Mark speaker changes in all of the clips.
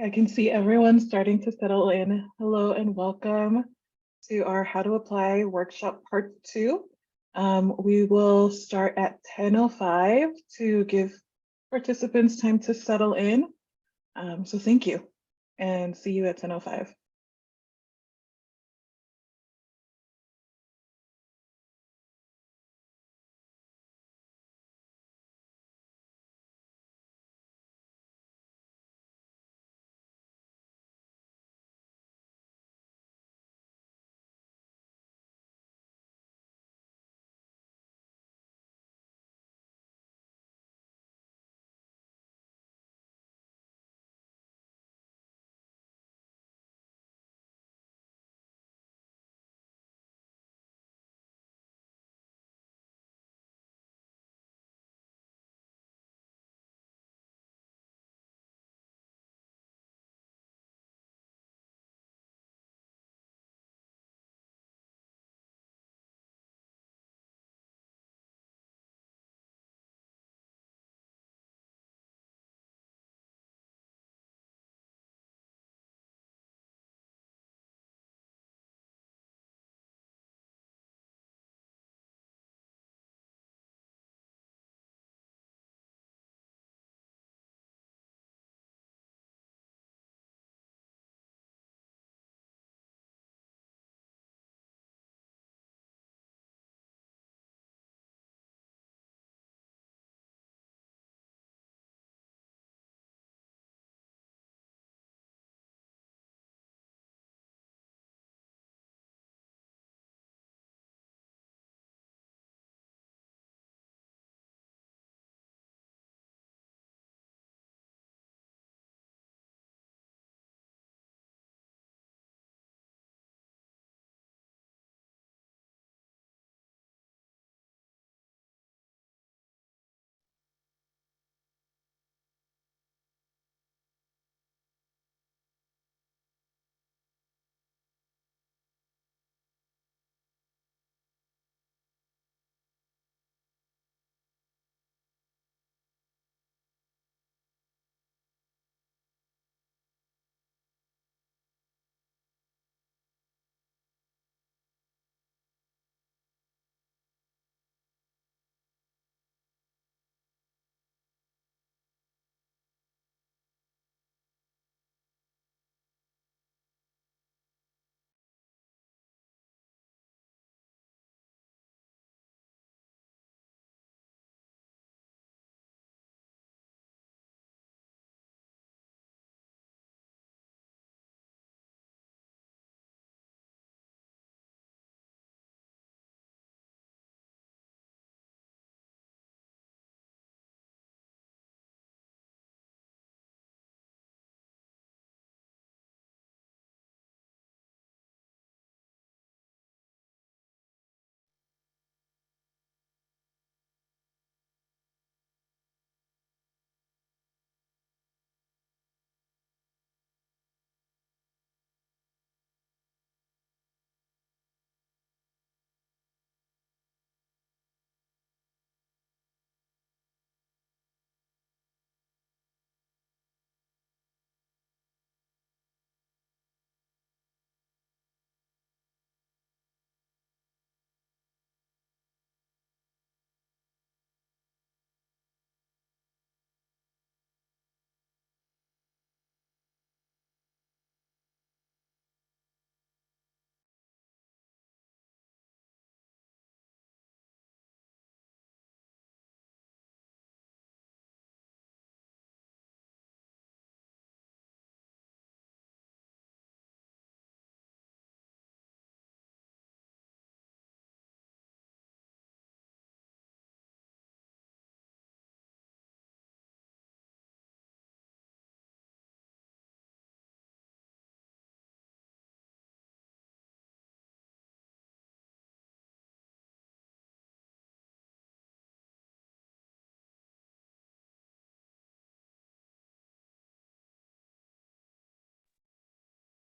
Speaker 1: I can see everyone starting to settle in. Hello and welcome to our How to Apply workshop part 2. We will start at 10:05 to give participants time to settle in. So thank you and see you at 10:05.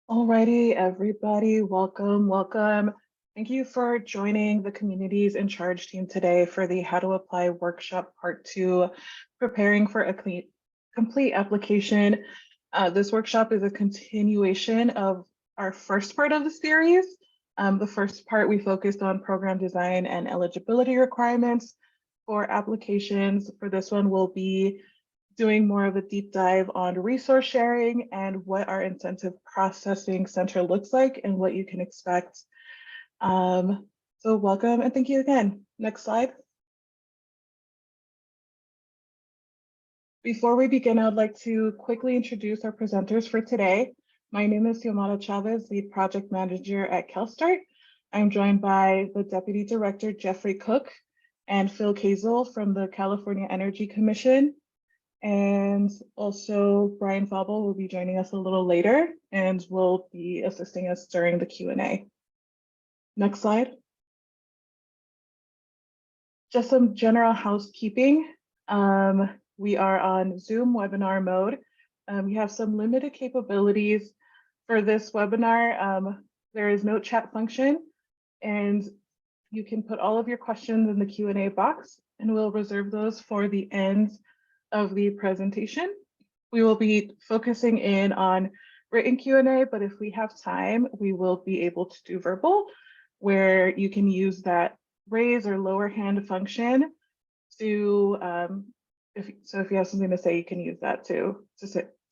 Speaker 1: Alrighty, everybody, welcome. Thank you for joining the Communities in Charge team today for the How to Apply workshop part 2, preparing for a complete application. This workshop is a continuation of our first part of the series. The first part, we focused on program design and eligibility requirements for applications. For this one, we'll be doing more of a deep dive on resource sharing and what our incentive processing center looks like and what you can expect. So welcome and thank you again. Next slide. Before we begin, I'd like to quickly introduce our presenters for today. My name is Xiomara Chavez, Lead Project Manager at CalSTART. I'm joined by the Deputy Director, Jeffrey Cook, and Phil Kazel from the California Energy Commission. And also Brian Fauble will be joining us a little later and will be assisting us during the Q&A. Next slide. Just some general housekeeping. We are on Zoom webinar mode. We have some limited capabilities for this webinar. There is no chat function, and you can put all of your questions in the Q&A box, and we'll reserve those for the end of the presentation. We will be focusing in on written Q&A, but if we have time, we will be able to do verbal, where you can use that raise or lower hand function to if you have something to say, you can use that to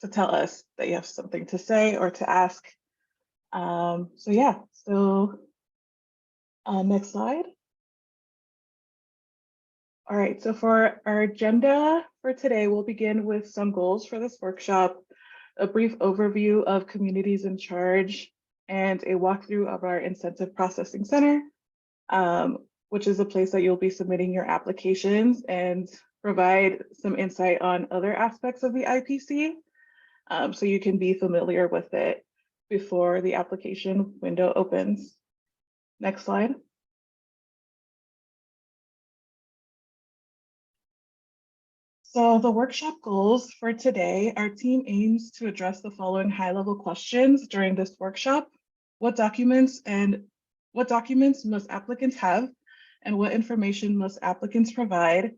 Speaker 1: tell us that you have something to say or to ask. So yeah, so next slide. All right, so for our agenda for today, we'll begin with some goals for this workshop, a brief overview of communities in charge, and a walkthrough of our incentive processing center, which is a place that you'll be submitting your applications, and provide some insight on other aspects of the IPC, so you can be familiar with it before the application window opens. Next slide. So the workshop goals for today, our team aims to address the following high-level questions during this workshop. What documents must applicants have, and what information must applicants provide?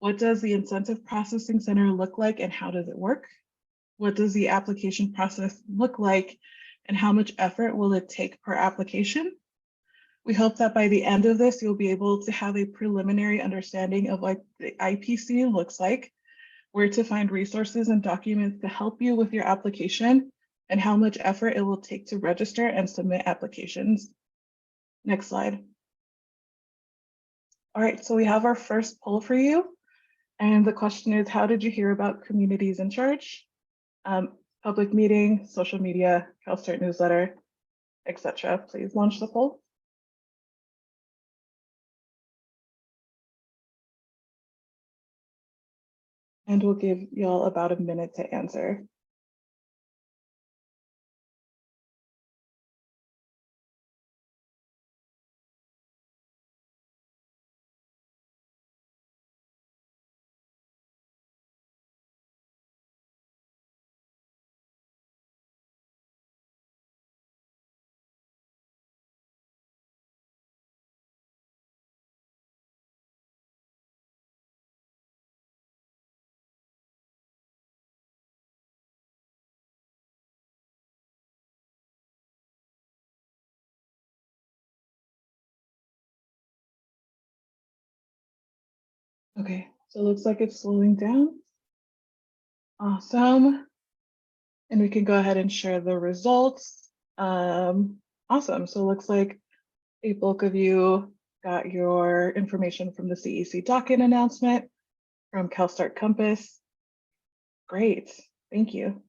Speaker 1: What does the incentive processing center look like and how does it work? What does the application process look like and how much effort will it take per application? We hope that by the end of this, you'll be able to have a preliminary understanding of what the IPC looks like, where to find resources and documents to help you with your application, and how much effort it will take to register and submit applications. Next slide. All right, so we have our first poll for you. And the question is, how did you hear about communities in charge? Public meeting, social media, CalSTART newsletter, etc. Please launch the poll. And we'll give y'all about a minute to answer. Okay, so it looks like it's slowing down. Awesome. And we can go ahead and share the results. Awesome, so it looks like a bulk of you got your information from the CEC docket announcement from CalSTART Compass. Great, thank you.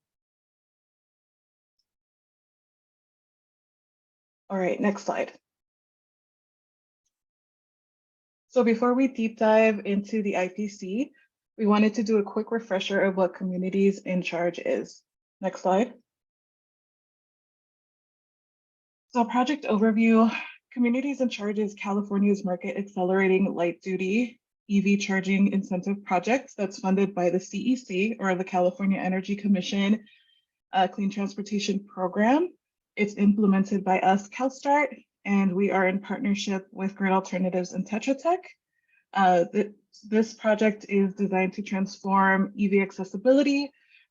Speaker 1: All right, next slide. So before we deep dive into the IPC, we wanted to do a quick refresher of what communities in charge is. Next slide. So project overview, communities in charge is California's market accelerating light duty EV charging incentive project that's funded by the CEC, or the California Energy Commission Clean Transportation Program. It's implemented by us, CalSTART, and we are in partnership with Grid Alternatives and Tetra Tech. This project is designed to transform EV accessibility,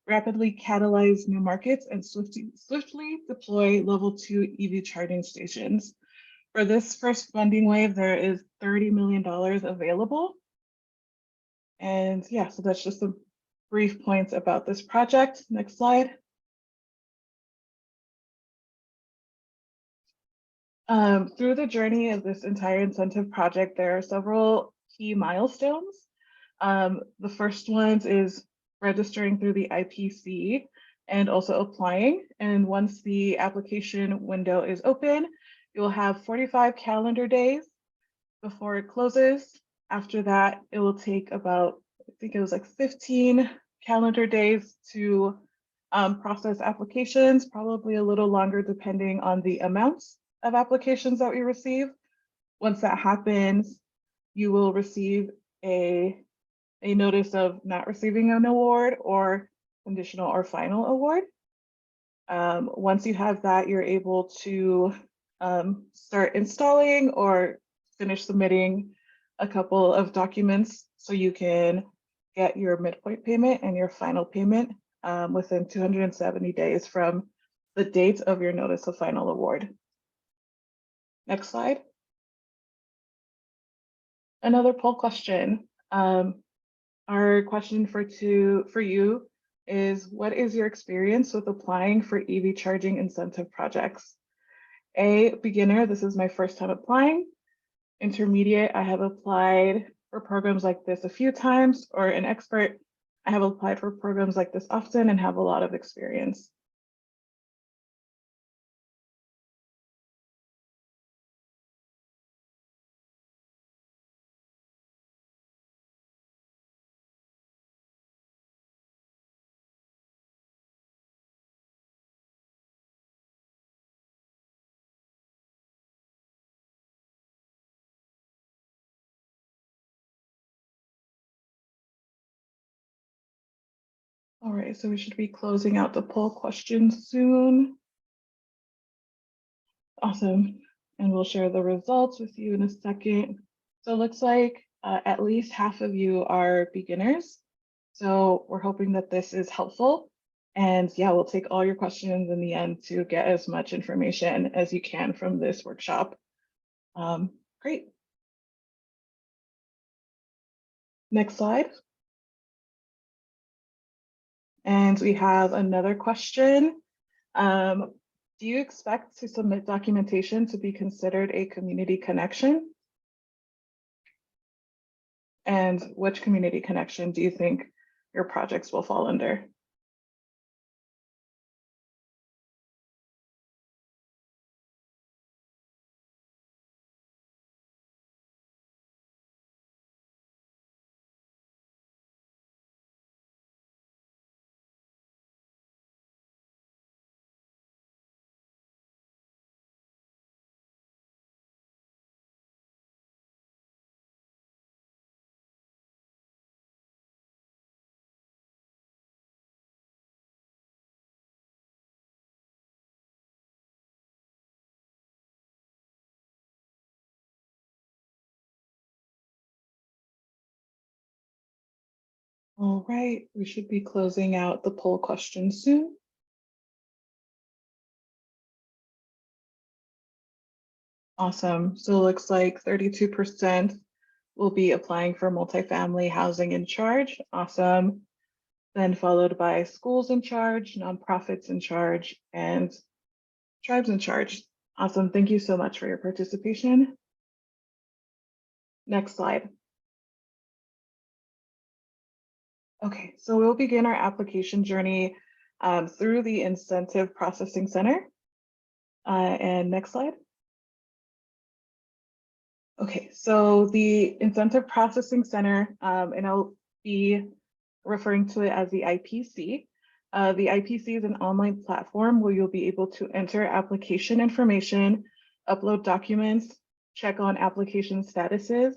Speaker 1: rapidly catalyze new markets, and swiftly deploy level 2 EV charging stations. For this first funding wave, there is $30 million available. And yeah, so that's just some brief points about this project. Next slide. Through the journey of this entire incentive project, there are several key milestones. The first one is registering through the IPC and also applying. And once the application window is open, you'll have 45 calendar days before it closes. After that, it will take about, I think it was like 15 calendar days to process applications, probably a little longer depending on the amounts of applications that we receive. Once that happens, you will receive a notice of not receiving an award or conditional or final award. Once you have that, you're able to start installing or finish submitting a couple of documents so you can get your midpoint payment and your final payment within 270 days from the date of your notice of final award. Next slide. Another poll question. Our question for you is, what is your experience with applying for EV charging incentive projects? A, beginner, this is my first time applying. Intermediate, I have applied for programs like this a few times. Or an expert, I have applied for programs like this often and have a lot of experience. All right, so we should be closing out the poll questions soon. Awesome. And we'll share the results with you in a second. So it looks like at least half of you are beginners. So we're hoping that this is helpful. And yeah, we'll take all your questions in the end to get as much information as you can from this workshop. Great. Next slide. And we have another question. Do you expect to submit documentation to be considered a community connection? And which community connection do you think your projects will fall under? All right, we should be closing out the poll question soon. Awesome. So it looks like 32% will be applying for multifamily housing in charge. Awesome. Then followed by schools in charge, nonprofits in charge, and tribes in charge. Awesome. Thank you so much for your participation. Next slide. Okay, so we'll begin our application journey through the Incentive Processing Center. And next slide. Okay, so the Incentive Processing Center, and I'll be referring to it as the IPC. The IPC is an online platform where you'll be able to enter application information, upload documents, check on application statuses,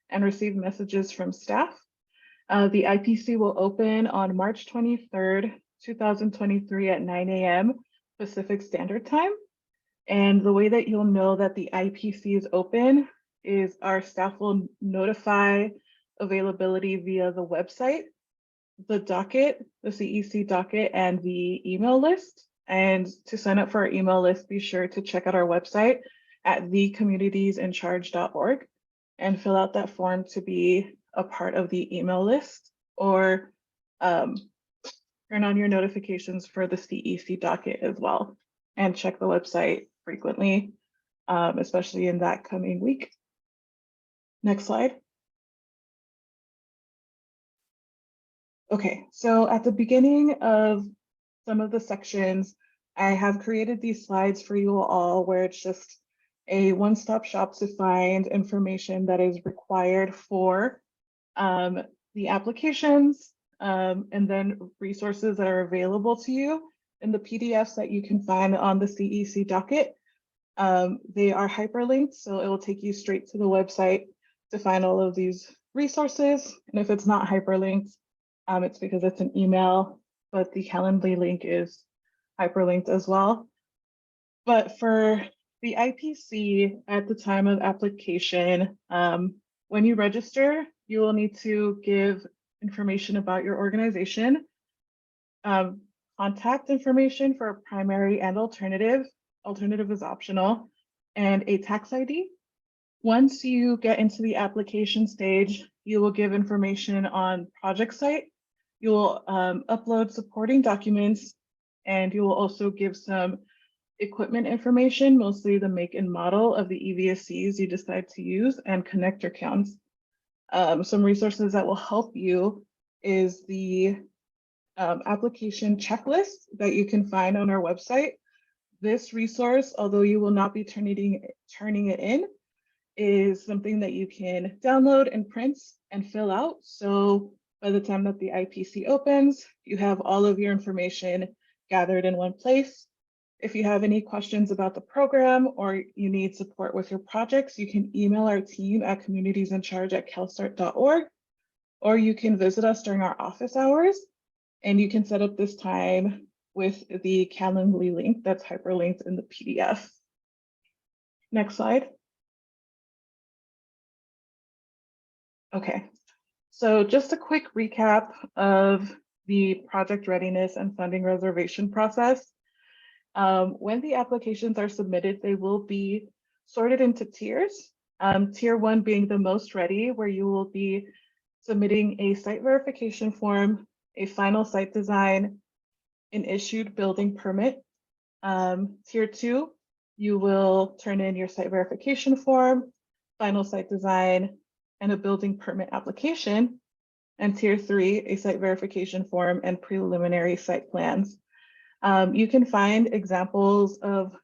Speaker 1: and receive messages from staff. The IPC will open on March 23rd, 2023 at 9 a.m. Pacific Standard Time. And the way that you'll know that the IPC is open is our staff will notify availability via the website. the docket, the CEC docket, and the email list. And to sign up for our email list, be sure to check out our website at thecommunitiesinCharge.org and fill out that form to be a part of the email list, or turn on your notifications for the CEC docket as well, and check the website frequently, especially in that coming week. Next slide. Okay, so at the beginning of some of the sections, I have created these slides for you all where it's just a one-stop shop to find information that is required for the applications, and then resources that are available to you in the PDFs that you can find on the CEC docket. They are hyperlinked, so it will take you straight to the website to find all of these resources. And if it's not hyperlinked, it's because it's an email, but the Calendly link is hyperlinked as well. But for the IPC at the time of application, when you register, you will need to give information about your organization, contact information for a primary and alternative. Alternative is optional, and a tax ID. Once you get into the application stage, you will give information on project site. You will upload supporting documents, and you will also give some equipment information, mostly the make and model of the EVSEs you decide to use, and connector counts. Some resources that will help you is the application checklist that you can find on our website. This resource, although you will not be turning it in, is something that you can download and print and fill out. So by the time that the IPC opens, you have all of your information gathered in one place. If you have any questions about the program or you need support with your projects, you can email our team at communitiesinCharge@calstart.org, or you can visit us during our office hours, and you can set up this time with the Calendly link that's hyperlinked in the PDF. Next slide. Okay, so just a quick recap of the project readiness and funding reservation process. When the applications are submitted, they will be sorted into tiers. Tier 1 being the most ready, where you will be submitting a site verification form, a final site design, an issued building permit. Tier 2, you will turn in your site verification form, final site design, and a building permit application. And Tier 3, a site verification form and preliminary site plans. You can find examples of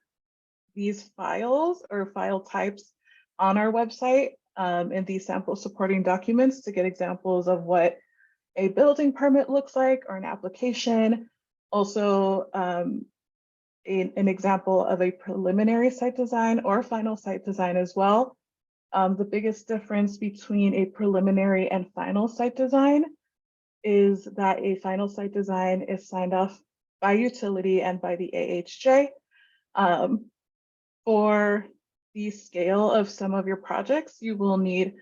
Speaker 1: these files or file types on our website in these sample supporting documents to get examples of what a building permit looks like or an application. Also, an example of a preliminary site design or final site design as well. The biggest difference between a preliminary and final site design is that a final site design is signed off by utility and by the AHJ. For the scale of some of your projects, you will need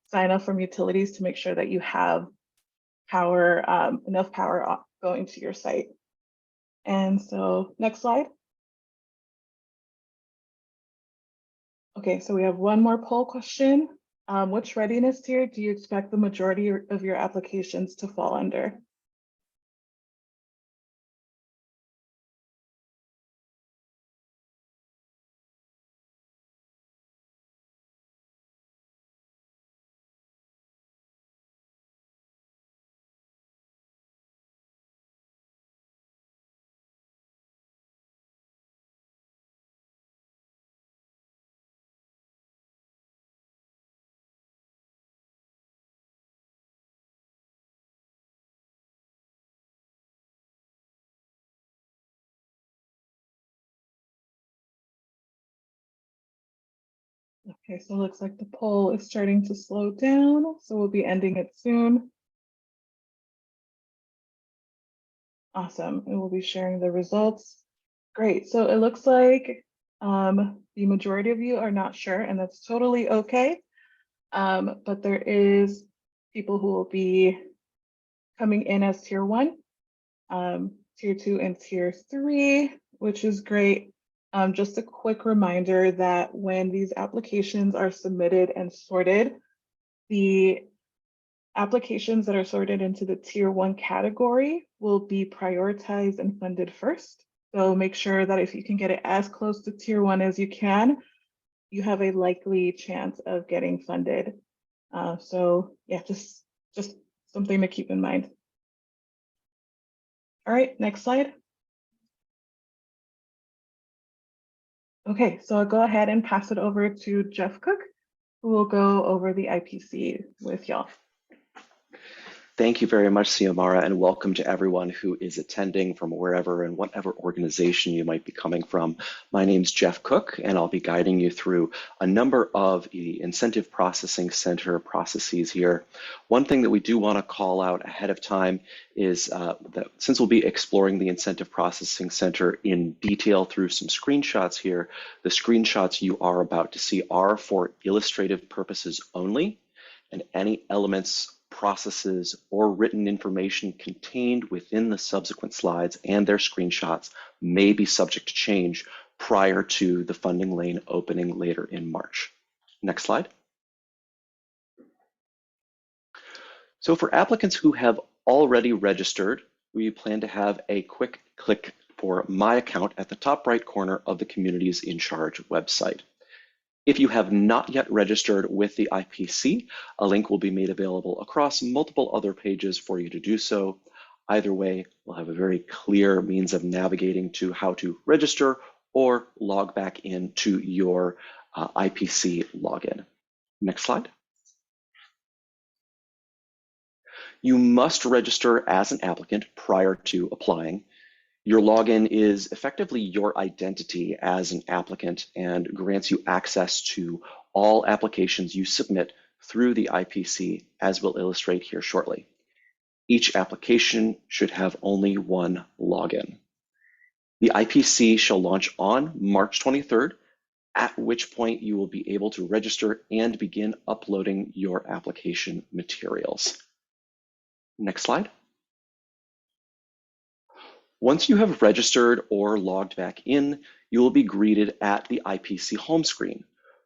Speaker 1: sign off from utilities to make sure that you have power, enough power going to your site. And so next slide. Okay, so we have one more poll question. Which readiness tier do you expect the majority of your applications to fall under? Okay, so it looks like the poll is starting to slow down, so we'll be ending it soon. Awesome, and we'll be sharing the results. Great, so it looks like the majority of you are not sure, and that's totally okay. But there is people who will be coming in as Tier 1, Tier 2, and Tier 3, which is great. Just a quick reminder that when these applications are submitted and sorted, the applications that are sorted into the Tier 1 category will be prioritized and funded first. So make sure that if you can get it as close to Tier 1 as you can, you have a likely chance of getting funded. So yeah, just something to keep in mind. All right, next slide. Okay, so I'll go ahead and pass it over to Jeff Cook, who will go over the IPC with y'all.
Speaker 2: Thank you very much, Xiomara, and welcome to everyone who is attending from wherever and whatever organization you might be coming from. My name is Jeff Cook, and I'll be guiding you through a number of the Incentive Processing Center processes here. One thing that we do want to call out ahead of time is that since we'll be exploring the Incentive Processing Center in detail through some screenshots here, the screenshots you are about to see are for illustrative purposes only, and any elements, processes, or written information contained within the subsequent slides and their screenshots may be subject to change prior to the funding lane opening later in March. Next slide. So for applicants who have already registered, we plan to have a quick click for My Account at the top right corner of the Communities in Charge website. If you have not yet registered with the IPC, a link will be made available across multiple other pages for you to do so. Either way, we'll have a very clear means of navigating to how to register or log back into your IPC login. Next slide. You must register as an applicant prior to applying. Your login is effectively your identity as an applicant and grants you access to all applications you submit through the IPC, as we'll illustrate here shortly. Each application should have only one login. The IPC shall launch on March 23rd, at which point you will be able to register and begin uploading your application materials. Next slide. Once you have registered or logged back in, you will be greeted at the IPC home screen.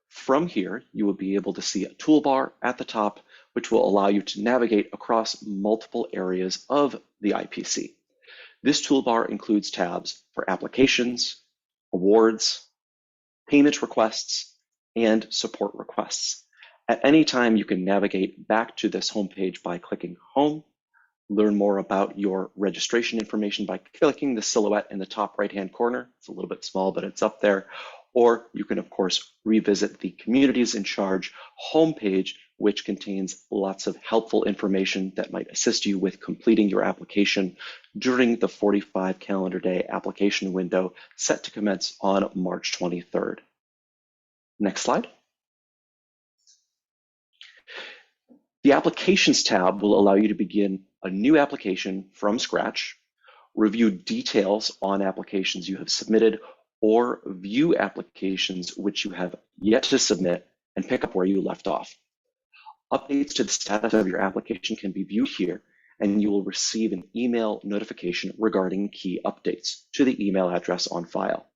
Speaker 2: From here, you will be able to see a toolbar at the top, which will allow you to navigate across multiple areas of the IPC. This toolbar includes tabs for applications, awards, payment requests, and support requests. At any time, you can navigate back to this homepage by clicking Home, learn more about your registration information by clicking the silhouette in the top right-hand corner. It's a little bit small, but it's up there. Or you can, of course, revisit the Communities in Charge homepage, which contains lots of helpful information that might assist you with completing your application during the 45 calendar day application window set to commence on March 23rd. Next slide. The Applications tab will allow you to begin a new application from scratch, review details on applications you have submitted, or view applications which you have yet to submit and pick up where you left off. Updates to the status of your application can be viewed here, and you will receive an email notification regarding key updates to the email address on file.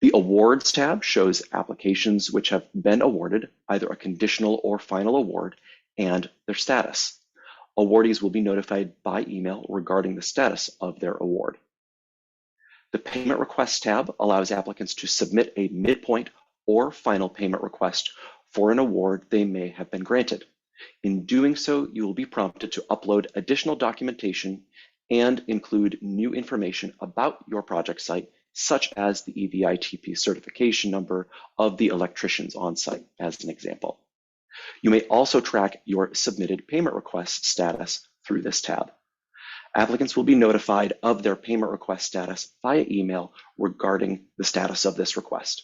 Speaker 2: The Awards tab shows applications which have been awarded, either a conditional or final award, and their status. Awardees will be notified by email regarding the status of their award. The Payment Requests tab allows applicants to submit a midpoint or final payment request for an award they may have been granted. In doing so, you will be prompted to upload additional documentation and include new information about your project site, such as the EVITP certification number of the electricians on site, as an example. You may also track your submitted payment request status through this tab. Applicants will be notified of their payment request status via email regarding the status of this request.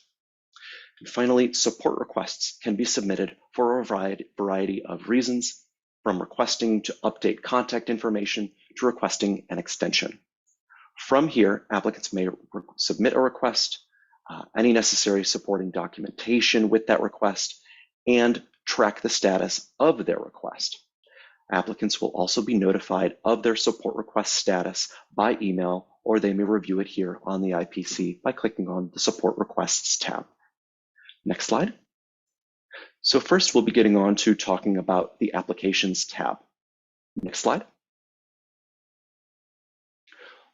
Speaker 2: And finally, support requests can be submitted for a variety of reasons, from requesting to update contact information to requesting an extension. From here, applicants may submit a request, any necessary supporting documentation with that request, and track the status of their request. Applicants will also be notified of their support request status by email, or they may review it here on the IPC by clicking on the Support Requests tab. Next slide. So first, we'll be getting on to talking about the Applications tab. Next slide.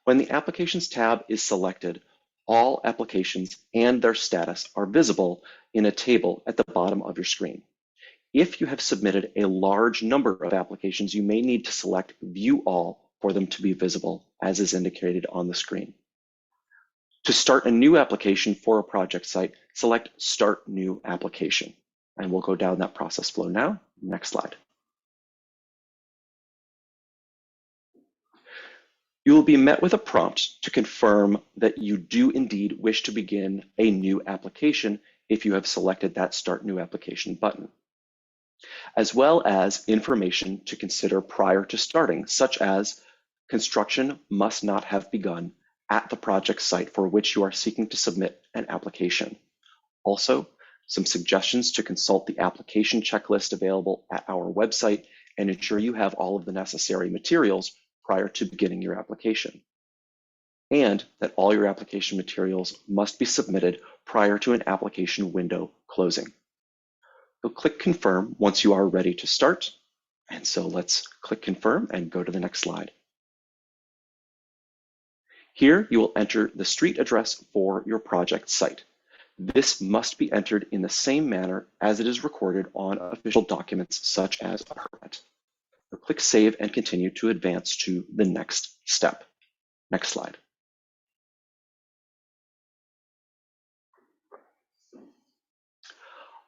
Speaker 2: When the Applications tab is selected, all applications and their status are visible in a table at the bottom of your screen. If you have submitted a large number of applications, you may need to select View All for them to be visible, as is indicated on the screen. To start a new application for a project site, select Start New Application, and we'll go down that process flow now. Next slide. You will be met with a prompt to confirm that you do indeed wish to begin a new application if you have selected that Start New Application button, as well as information to consider prior to starting, such as construction must not have begun at the project site for which you are seeking to submit an application. Also, some suggestions to consult the application checklist available at our website and ensure you have all of the necessary materials prior to beginning your application, and that all your application materials must be submitted prior to an application window closing. So click Confirm once you are ready to start. And so let's click Confirm and go to the next slide. Here you will enter the street address for your project site. This must be entered in the same manner as it is recorded on official documents such as a permit. So click Save and continue to advance to the next step. Next slide.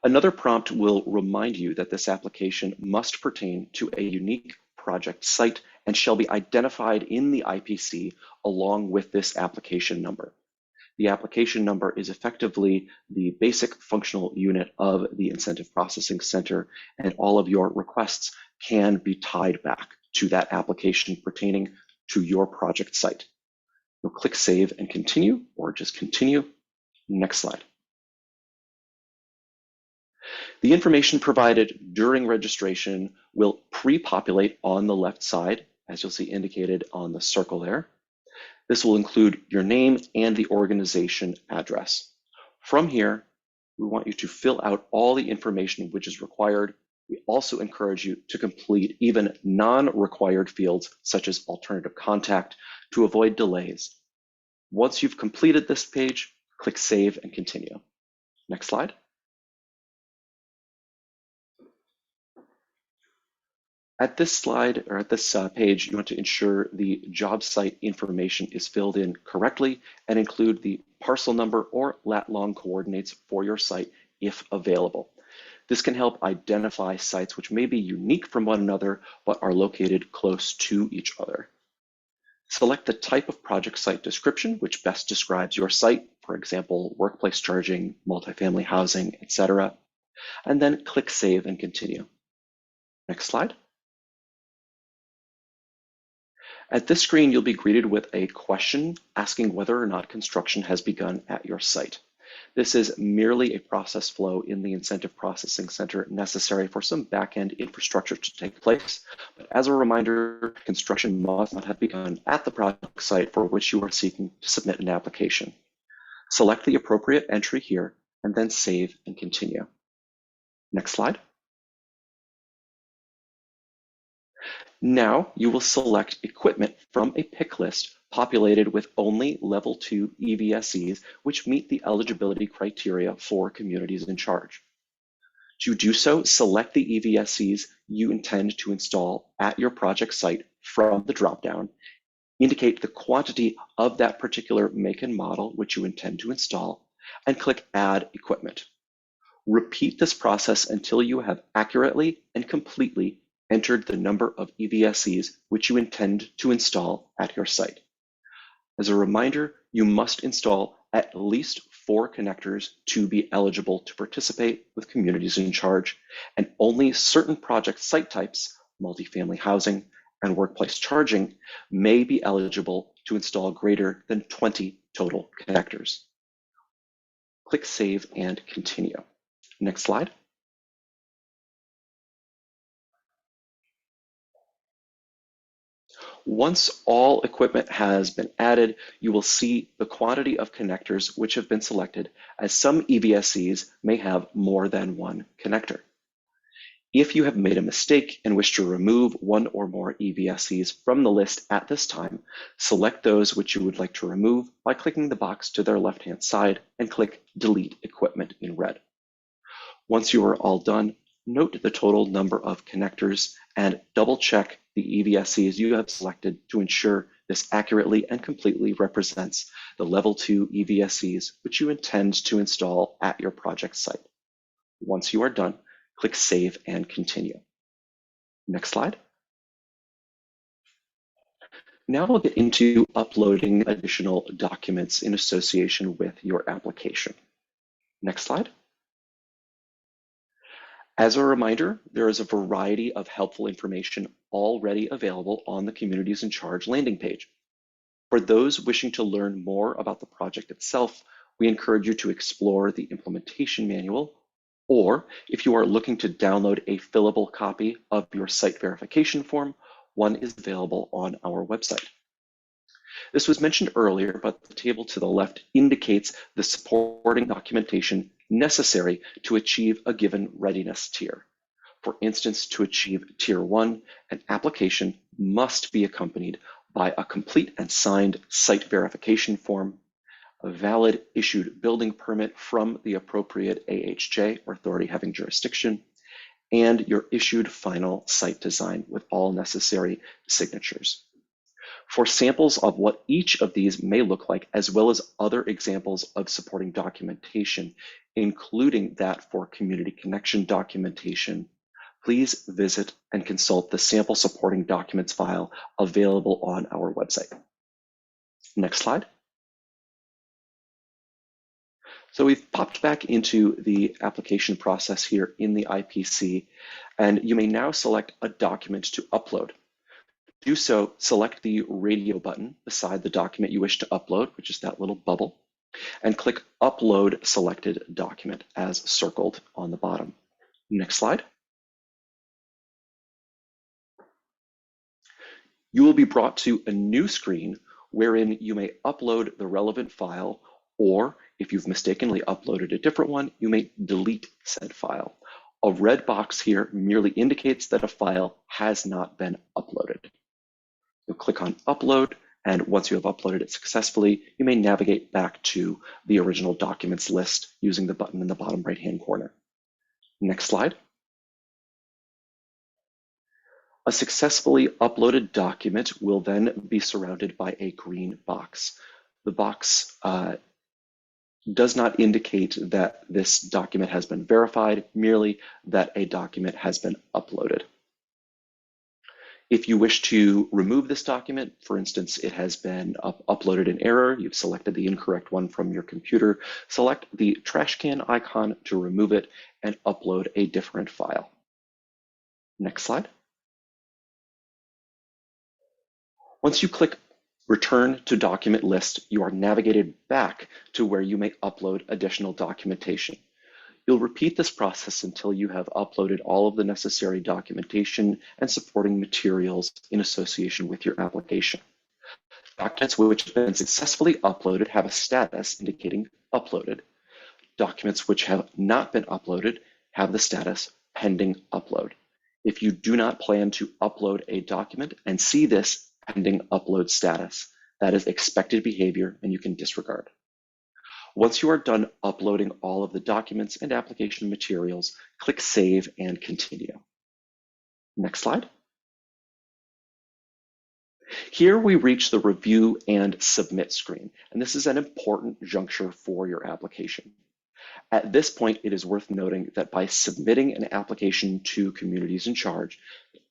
Speaker 2: Another prompt will remind you that this application must pertain to a unique project site and shall be identified in the IPC along with this application number. The application number is effectively the basic functional unit of the Incentive Processing Center, and all of your requests can be tied back to that application pertaining to your project site. You'll click Save and Continue, or just Continue. Next slide. The information provided during registration will pre-populate on the left side, as you'll see indicated on the circle there. This will include your name and the organization address. From here, we want you to fill out all the information which is required. We also encourage you to complete even non-required fields, such as alternative contact, to avoid delays. Once you've completed this page, click Save and Continue. Next slide. At this slide, or at this page, you want to ensure the job site information is filled in correctly and include the parcel number or lat-long coordinates for your site if available. This can help identify sites which may be unique from one another but are located close to each other. Select the type of project site description which best describes your site, for example, workplace charging, multifamily housing, etc., and then click Save and Continue. Next slide. At this screen, you'll be greeted with a question asking whether or not construction has begun at your site. This is merely a process flow in the Incentive Processing Center necessary for some back-end infrastructure to take place. But as a reminder, construction must not have begun at the project site for which you are seeking to submit an application. Select the appropriate entry here and then Save and Continue. Next slide. Now you will select equipment from a pick list populated with only Level 2 EVSEs which meet the eligibility criteria for communities in charge. To do so, select the EVSEs you intend to install at your project site from the dropdown, indicate the quantity of that particular make and model which you intend to install, and click Add Equipment. Repeat this process until you have accurately and completely entered the number of EVSEs which you intend to install at your site. As a reminder, you must install at least 4 connectors to be eligible to participate with communities in charge, and only certain project site types, multifamily housing and workplace charging, may be eligible to install greater than 20 total connectors. Click Save and Continue. Next slide. Once all equipment has been added, you will see the quantity of connectors which have been selected, as some EVSEs may have more than one connector. If you have made a mistake and wish to remove one or more EVSEs from the list at this time, select those which you would like to remove by clicking the box to their left-hand side and click Delete Equipment in red. Once you are all done, note the total number of connectors and double-check the EVSEs you have selected to ensure this accurately and completely represents the Level 2 EVSEs which you intend to install at your project site. Once you are done, click Save and Continue. Next slide. Now we'll get into uploading additional documents in association with your application. Next slide. As a reminder, there is a variety of helpful information already available on the Communities in Charge landing page. For those wishing to learn more about the project itself, we encourage you to explore the implementation manual, or if you are looking to download a fillable copy of your site verification form, one is available on our website. This was mentioned earlier, but the table to the left indicates the supporting documentation necessary to achieve a given readiness tier. For instance, to achieve Tier 1, an application must be accompanied by a complete and signed site verification form, a valid issued building permit from the appropriate AHJ or authority having jurisdiction, and your issued final site design with all necessary signatures. For samples of what each of these may look like, as well as other examples of supporting documentation, including that for community connection documentation, please visit and consult the sample supporting documents file available on our website. Next slide. So we've popped back into the application process here in the IPC, and you may now select a document to upload. To do so, select the radio button beside the document you wish to upload, which is that little bubble, and click Upload Selected Document as circled on the bottom. Next slide. You will be brought to a new screen wherein you may upload the relevant file, or if you've mistakenly uploaded a different one, you may delete said file. A red box here merely indicates that a file has not been uploaded. You'll click on Upload, and once you have uploaded it successfully, you may navigate back to the original documents list using the button in the bottom right-hand corner. Next slide. A successfully uploaded document will then be surrounded by a green box. The box does not indicate that this document has been verified, merely that a document has been uploaded. If you wish to remove this document, for instance, it has been uploaded in error, you've selected the incorrect one from your computer, select the trash can icon to remove it and upload a different file. Next slide. Once you click Return to Document List, you are navigated back to where you may upload additional documentation. You'll repeat this process until you have uploaded all of the necessary documentation and supporting materials in association with your application. Documents which have been successfully uploaded have a status indicating uploaded. Documents which have not been uploaded have the status pending upload. If you do not plan to upload a document and see this pending upload status, that is expected behavior and you can disregard. Once you are done uploading all of the documents and application materials, click Save and Continue. Next slide. Here we reach the Review and Submit screen, and this is an important juncture for your application. At this point, it is worth noting that by submitting an application to Communities in Charge,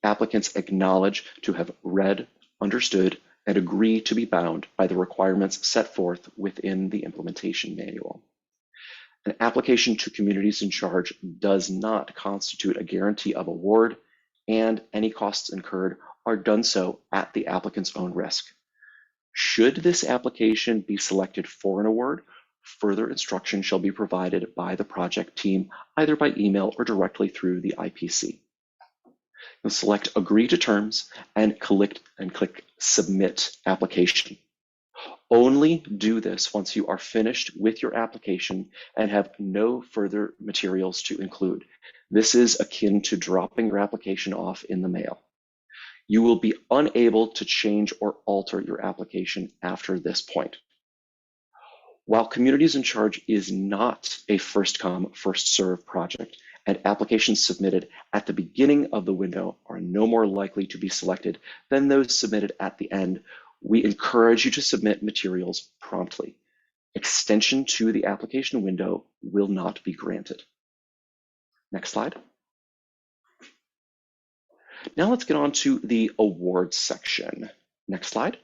Speaker 2: applicants acknowledge to have read, understood, and agree to be bound by the requirements set forth within the implementation manual. An application to Communities in Charge does not constitute a guarantee of award, and any costs incurred are done so at the applicant's own risk. Should this application be selected for an award, further instruction shall be provided by the project team, either by email or directly through the IPC. You'll select Agree to Terms and click submit application. Only do this once you are finished with your application and have no further materials to include. This is akin to dropping your application off in the mail. You will be unable to change or alter your application after this point. While Communities in Charge is not a first come, first serve project, and applications submitted at the beginning of the window are no more likely to be selected than those submitted at the end, we encourage you to submit materials promptly. Extension to the application window will not be granted. Next slide. Now let's get on to the awards section. Next slide.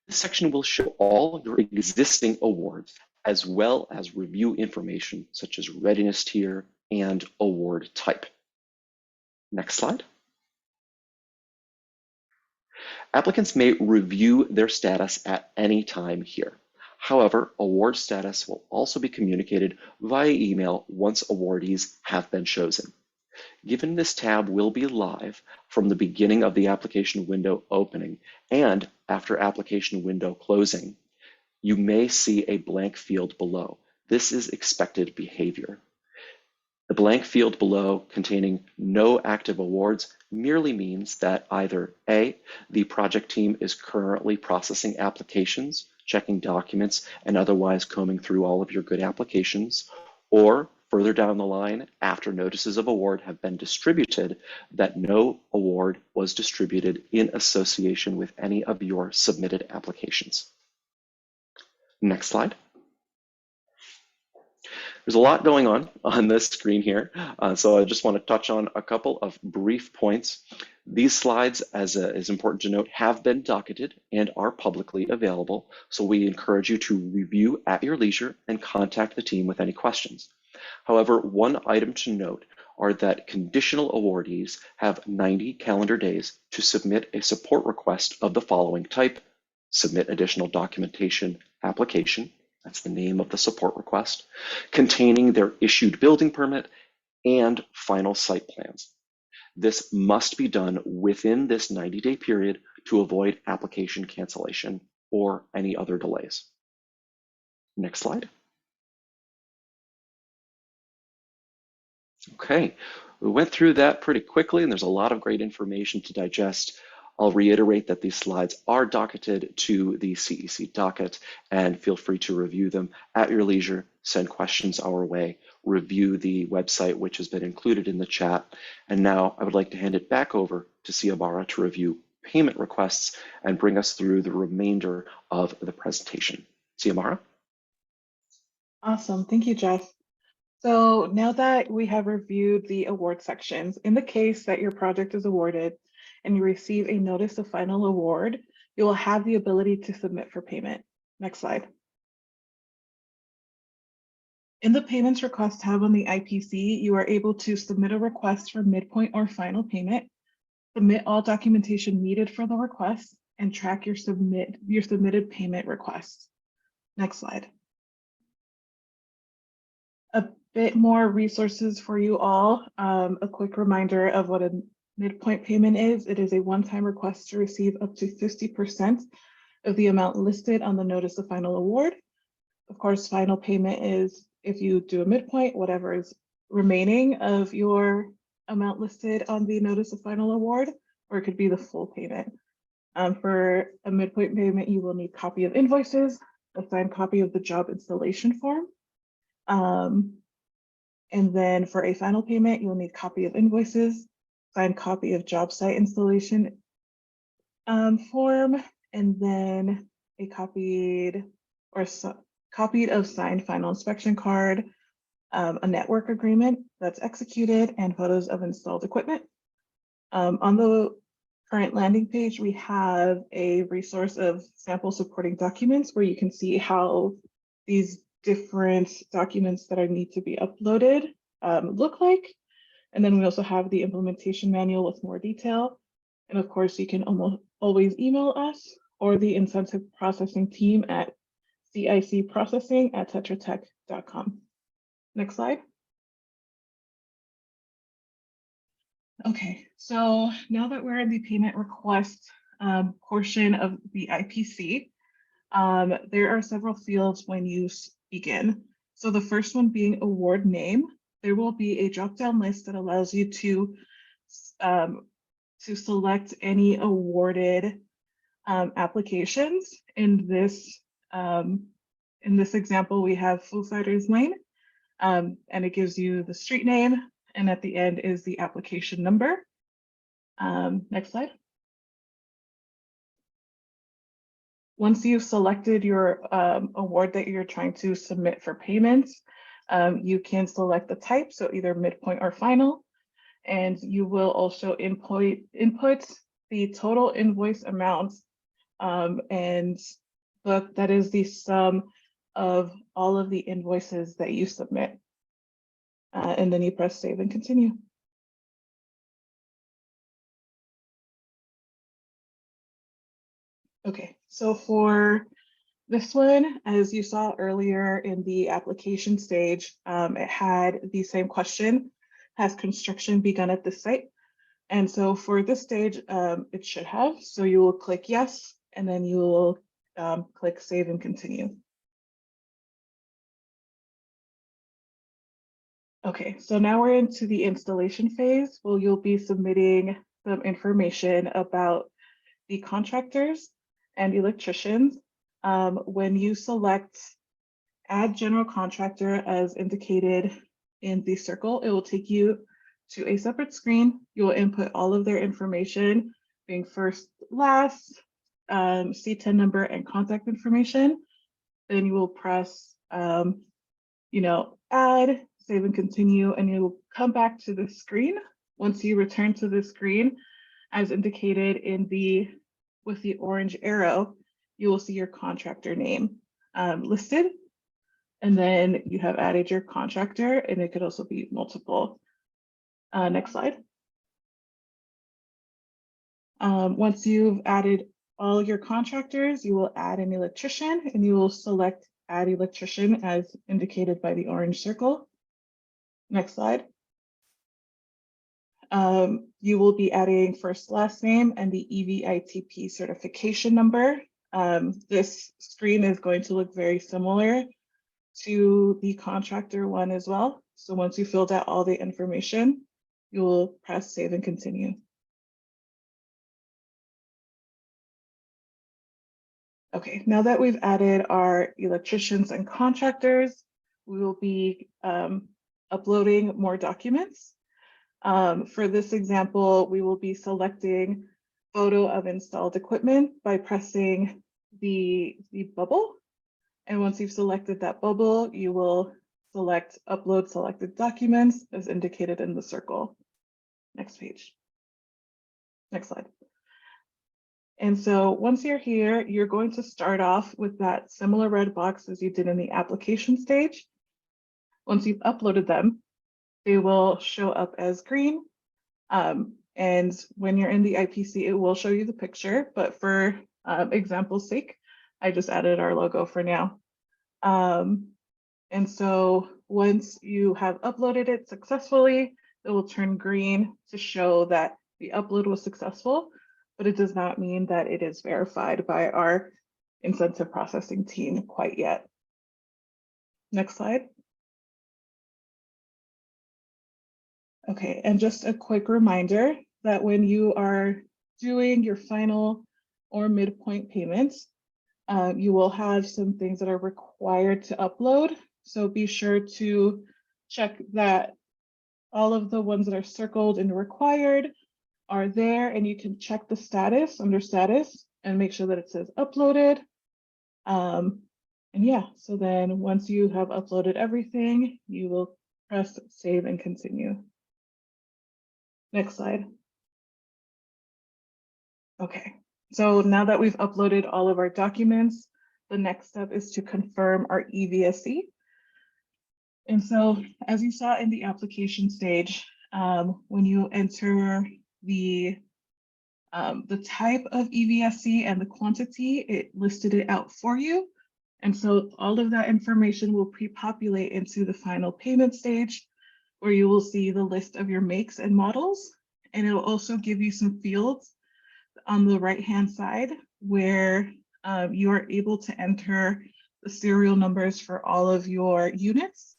Speaker 2: This section will show all your existing awards, as well as review information such as readiness tier and award type. Next slide. Applicants may review their status at any time here. However, award status will also be communicated via email once awardees have been chosen. Given this tab will be live from the beginning of the application window opening and after application window closing, you may see a blank field below. This is expected behavior. The blank field below containing no active awards merely means that either A, the project team is currently processing applications, checking documents, and otherwise combing through all of your good applications, or further down the line, after notices of award have been distributed, that no award was distributed in association with any of your submitted applications. Next slide. There's a lot going on this screen here, so I just want to touch on a couple of brief points. These slides, as is important to note, have been docketed and are publicly available, so we encourage you to review at your leisure and contact the team with any questions. However, one item to note are that conditional awardees have 90 calendar days to submit a support request of the following type: submit additional documentation application, that's the name of the support request, containing their issued building permit and final site plans. This must be done within this 90-day period to avoid application cancellation or any other delays. Next slide. Okay, we went through that pretty quickly, and there's a lot of great information to digest. I'll reiterate that these slides are docketed to the CEC docket, and feel free to review them at your leisure, send questions our way, review the website, which has been included in the chat. And now I would like to hand it back over to Xiomara to review payment requests and bring us through the remainder of the presentation. Xiomara?
Speaker 1: Awesome, thank you, Jeff. So now that we have reviewed the award sections, in the case that your project is awarded and you receive a notice of final award, you will have the ability to submit for payment. Next slide. In the Payments Request tab on the IPC, you are able to submit a request for midpoint or final payment, submit all documentation needed for the request, and track your submitted payment request. Next slide. A bit more resources for you all. A quick reminder of what a midpoint payment is. It is a one-time request to receive up to 50% of the amount listed on the notice of final award. Of course, final payment is if you do a midpoint, whatever is remaining of your amount listed on the notice of final award, or it could be the full payment. For a midpoint payment, you will need a copy of invoices, a signed copy of the job installation form. And then for a final payment, you'll need a copy of invoices, signed copy of job site installation form, and then a copied of signed final inspection card, a network agreement that's executed, and photos of installed equipment. On the current landing page, we have a resource of sample supporting documents where you can see how these different documents that need to be uploaded look like. And then we also have the implementation manual with more detail. And of course, you can always email us or the incentive processing team at cicprocessing@tetratech.com. Next slide. Okay, So now that we're in the payment request portion of the IPC, there are several fields when you begin. So the first one being award name. There will be a drop-down list that allows you to select any awarded applications. In this example, we have Foo Fighters Lane, and it gives you the street name, and at the end is the application number. Next slide. Once you've selected your award that you're trying to submit for payments, you can select the type, so either midpoint or final, and you will also input the total invoice amount, and that is the sum of all of the invoices that you submit. And then you press save and continue. Okay, so for this one, as you saw earlier in the application stage, it had the same question: has construction begun at this site? And so for this stage, it should have. So you will click yes, and then you will click save and continue. Okay, so now we're into the installation phase. Well, you'll be submitting some information about the contractors and electricians. When you select add general contractor as indicated in the circle, it will take you to a separate screen. You will input all of their information, being first, last, C10 number, and contact information. Then you will press, add, save and continue, and you will come back to the screen. Once you return to the screen, as indicated with the orange arrow, you will see your contractor name listed. And then you have added your contractor, and it could also be multiple. Next slide. Once you've added all your contractors, you will add an electrician, and you will select add electrician as indicated by the orange circle. Next slide. You will be adding first, last name, and the EVITP certification number. This screen is going to look very similar to the contractor one as well. So once you filled out all the information, you will press save and continue. Okay, now that we've added our electricians and contractors, we will be uploading more documents. For this example, we will be selecting photo of installed equipment by pressing the bubble. And once you've selected that bubble, you will select upload selected documents as indicated in the circle. Next page. Next slide. And so once you're here, you're going to start off with that similar red box as you did in the application stage. Once you've uploaded them, they will show up as green. And when you're in the IPC, it will show you the picture, but for example's sake, I just added our logo for now. And so once you have uploaded it successfully, it will turn green to show that the upload was successful, but it does not mean that it is verified by our incentive processing team quite yet. Next slide. Okay, and just a quick reminder that when you are doing your final or midpoint payments, you will have some things that are required to upload. So be sure to check that all of the ones that are circled and required are there, and you can check the status under status and make sure that it says uploaded. And yeah, so then once you have uploaded everything, you will press save and continue. Next slide. Okay, so now that we've uploaded all of our documents, the next step is to confirm our EVSE. And so as you saw in the application stage, when you enter the type of EVSE and the quantity, it listed it out for you. And so all of that information will pre-populate into the final payment stage, where you will see the list of your makes and models. And it'll also give you some fields on the right-hand side where you are able to enter the serial numbers for all of your units.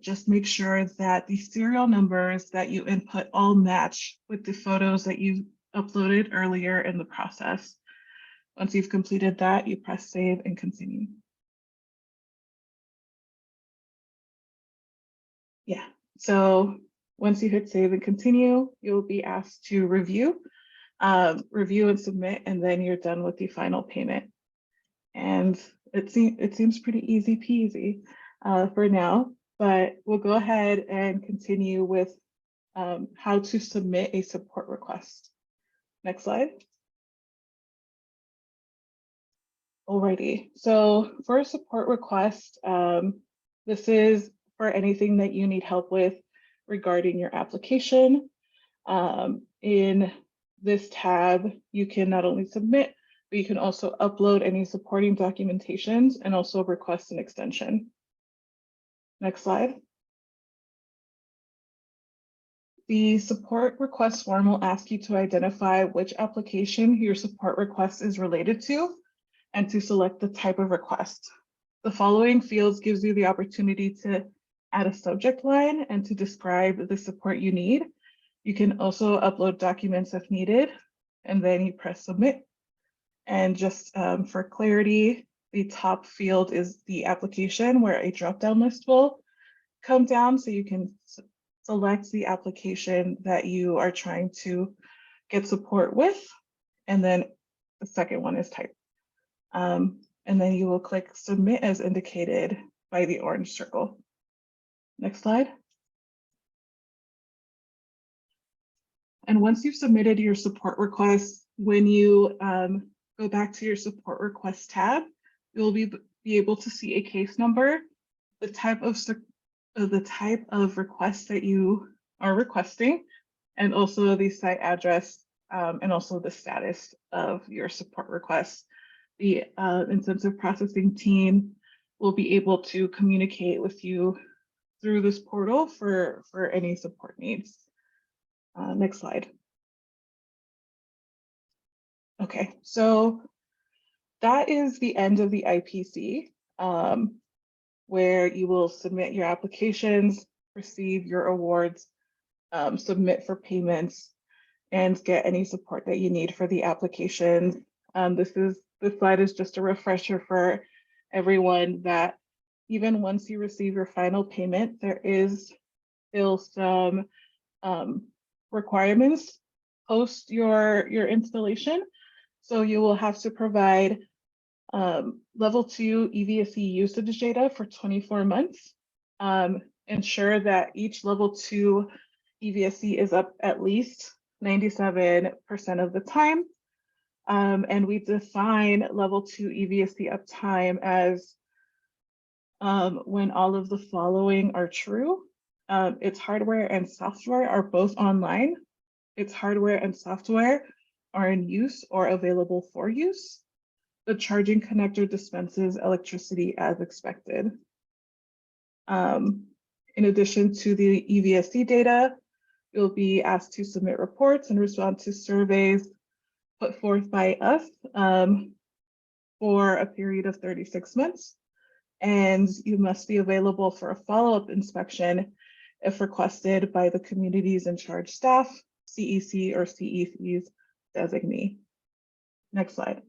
Speaker 1: Just make sure that the serial numbers that you input all match with the photos that you uploaded earlier in the process. Once you've completed that, you press save and continue. Yeah, so once you hit save and continue, you'll be asked to review and submit, and then you're done with the final payment. And it seems pretty easy peasy for now, but we'll go ahead and continue with how to submit a support request. Next slide. Alrighty, so for a support request, this is for anything that you need help with regarding your application. In this tab, you can not only submit, but you can also upload any supporting documentations and also request an extension. Next slide. The support request form will ask you to identify which application your support request is related to and to select the type of request. The following fields gives you the opportunity to add a subject line and to describe the support you need. You can also upload documents if needed, and then you press submit. And just for clarity, the top field is the application where a drop-down list will come down, so you can select the application that you are trying to get support with. And then the second one is type. And then you will click submit as indicated by the orange circle. Next slide. And once you've submitted your support request, when you go back to your support request tab, you'll be able to see a case number, the type of request that you are requesting, and also the site address, and also the status of your support request. The intensive processing team will be able to communicate with you through this portal for any support needs. Next slide. Okay, so that is the end of the IPC, where you will submit your applications, receive your awards, submit for payments, and get any support that you need for the applications. This slide is just a refresher for everyone that even once you receive your final payment, there is still some requirements post your installation. So you will have to provide level 2 EVSE usage data for 24 months. Ensure that each level 2 EVSE is up at least 97% of the time. And we define level 2 EVSE uptime as when all of the following are true. Its hardware and software are both online. Its hardware and software are in use or available for use. The charging connector dispenses electricity as expected. In addition to the EVSE data, you'll be asked to submit reports and respond to surveys put forth by us for a period of 36 months. And you must be available for a follow-up inspection if requested by the community's in charge staff, CEC or CEC's designee. Next slide.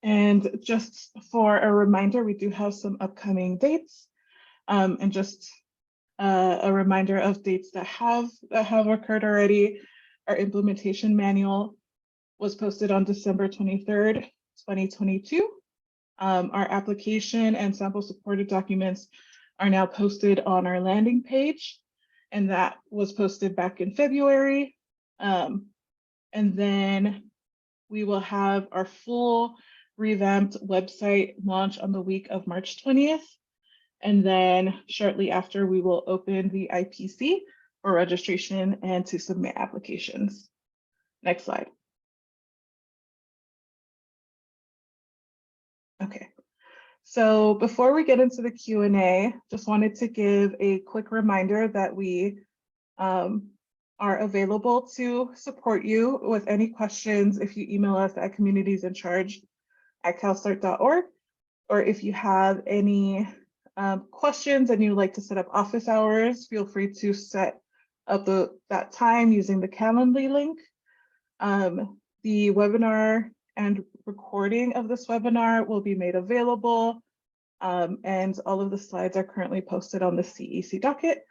Speaker 1: And just for a reminder, we do have some upcoming dates, and just a reminder of dates that have occurred already. Our implementation manual was posted on December 23rd, 2022. Our application and sample supported documents are now posted on our landing page, and that was posted back in February. And then we will have our full revamped website launch on the week of March 20th. And then shortly after, we will open the IPC for registration and to submit applications. Next slide. Okay, so before we get into the Q&A, just wanted to give a quick reminder that we are available to support you with any questions if you email us at communitiesinCharge@calstart.org, or if you have any questions and you'd like to set up office hours, feel free to set up that time using the Calendly link. The webinar and recording of this webinar will be made available, and all of the slides are currently posted on the CEC docket.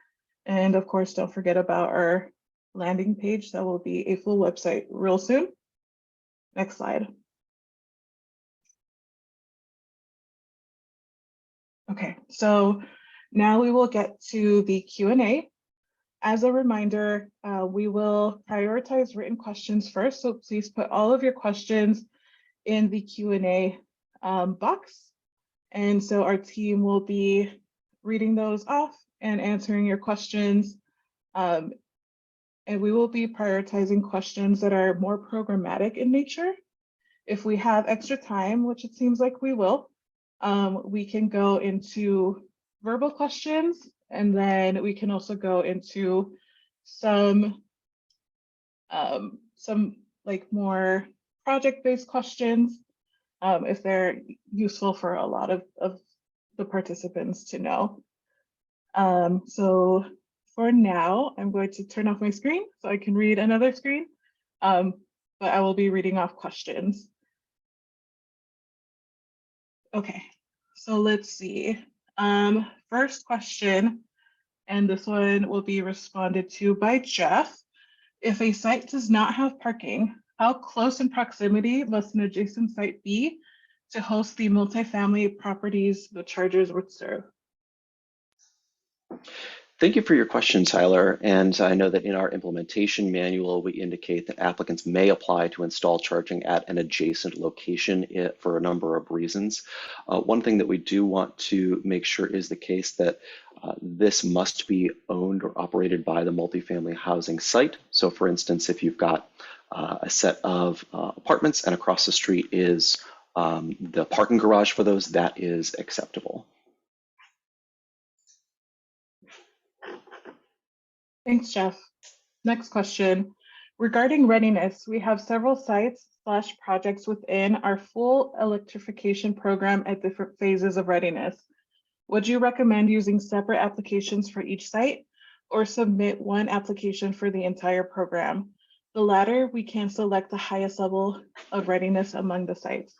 Speaker 1: And of course, don't forget about our landing page. That will be a full website real soon. Next slide. Okay, so now we will get to the Q&A. As a reminder, we will prioritize written questions first, so please put all of your questions in the Q&A box. And so our team will be reading those off and answering your questions. And we will be prioritizing questions that are more programmatic in nature. If we have extra time, which it seems like we will, we can go into verbal questions, and then we can also go into some like more project-based questions if they're useful for a lot of the participants to know. So for now, I'm going to turn off my screen so I can read another screen, but I will be reading off questions. Okay, so let's see. First question, and this one will be responded to by Jeff. If a site does not have parking, how close in proximity must an adjacent site be to host the multifamily properties the chargers would serve?
Speaker 2: Thank you for your question, Tyler. And I know that in our implementation manual, we indicate that applicants may apply to install charging at an adjacent location for a number of reasons. One thing that we do want to make sure is the case that this must be owned or operated by the multifamily housing site. So for instance, if you've got a set of apartments and across the street is the parking garage for those, that is acceptable.
Speaker 1: Thanks, Jeff. Next question. Regarding readiness, we have several sites / projects within our full electrification program at different phases of readiness. Would you recommend using separate applications for each site or submit one application for the entire program? The latter, we can select the highest level of readiness among the sites.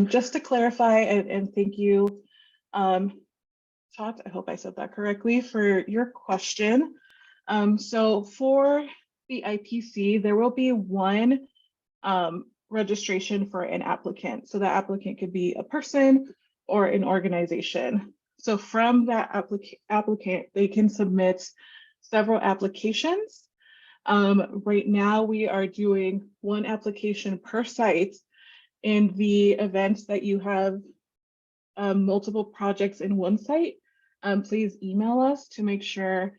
Speaker 1: Just to clarify, and thank you, Chat, I hope I said that correctly, for your question. So for the IPC, there will be one registration for an applicant. So that applicant could be a person or an organization. So from that applicant, they can submit several applications. Right now, we are doing one application per site. In the event that you have multiple projects in one site, please email us to make sure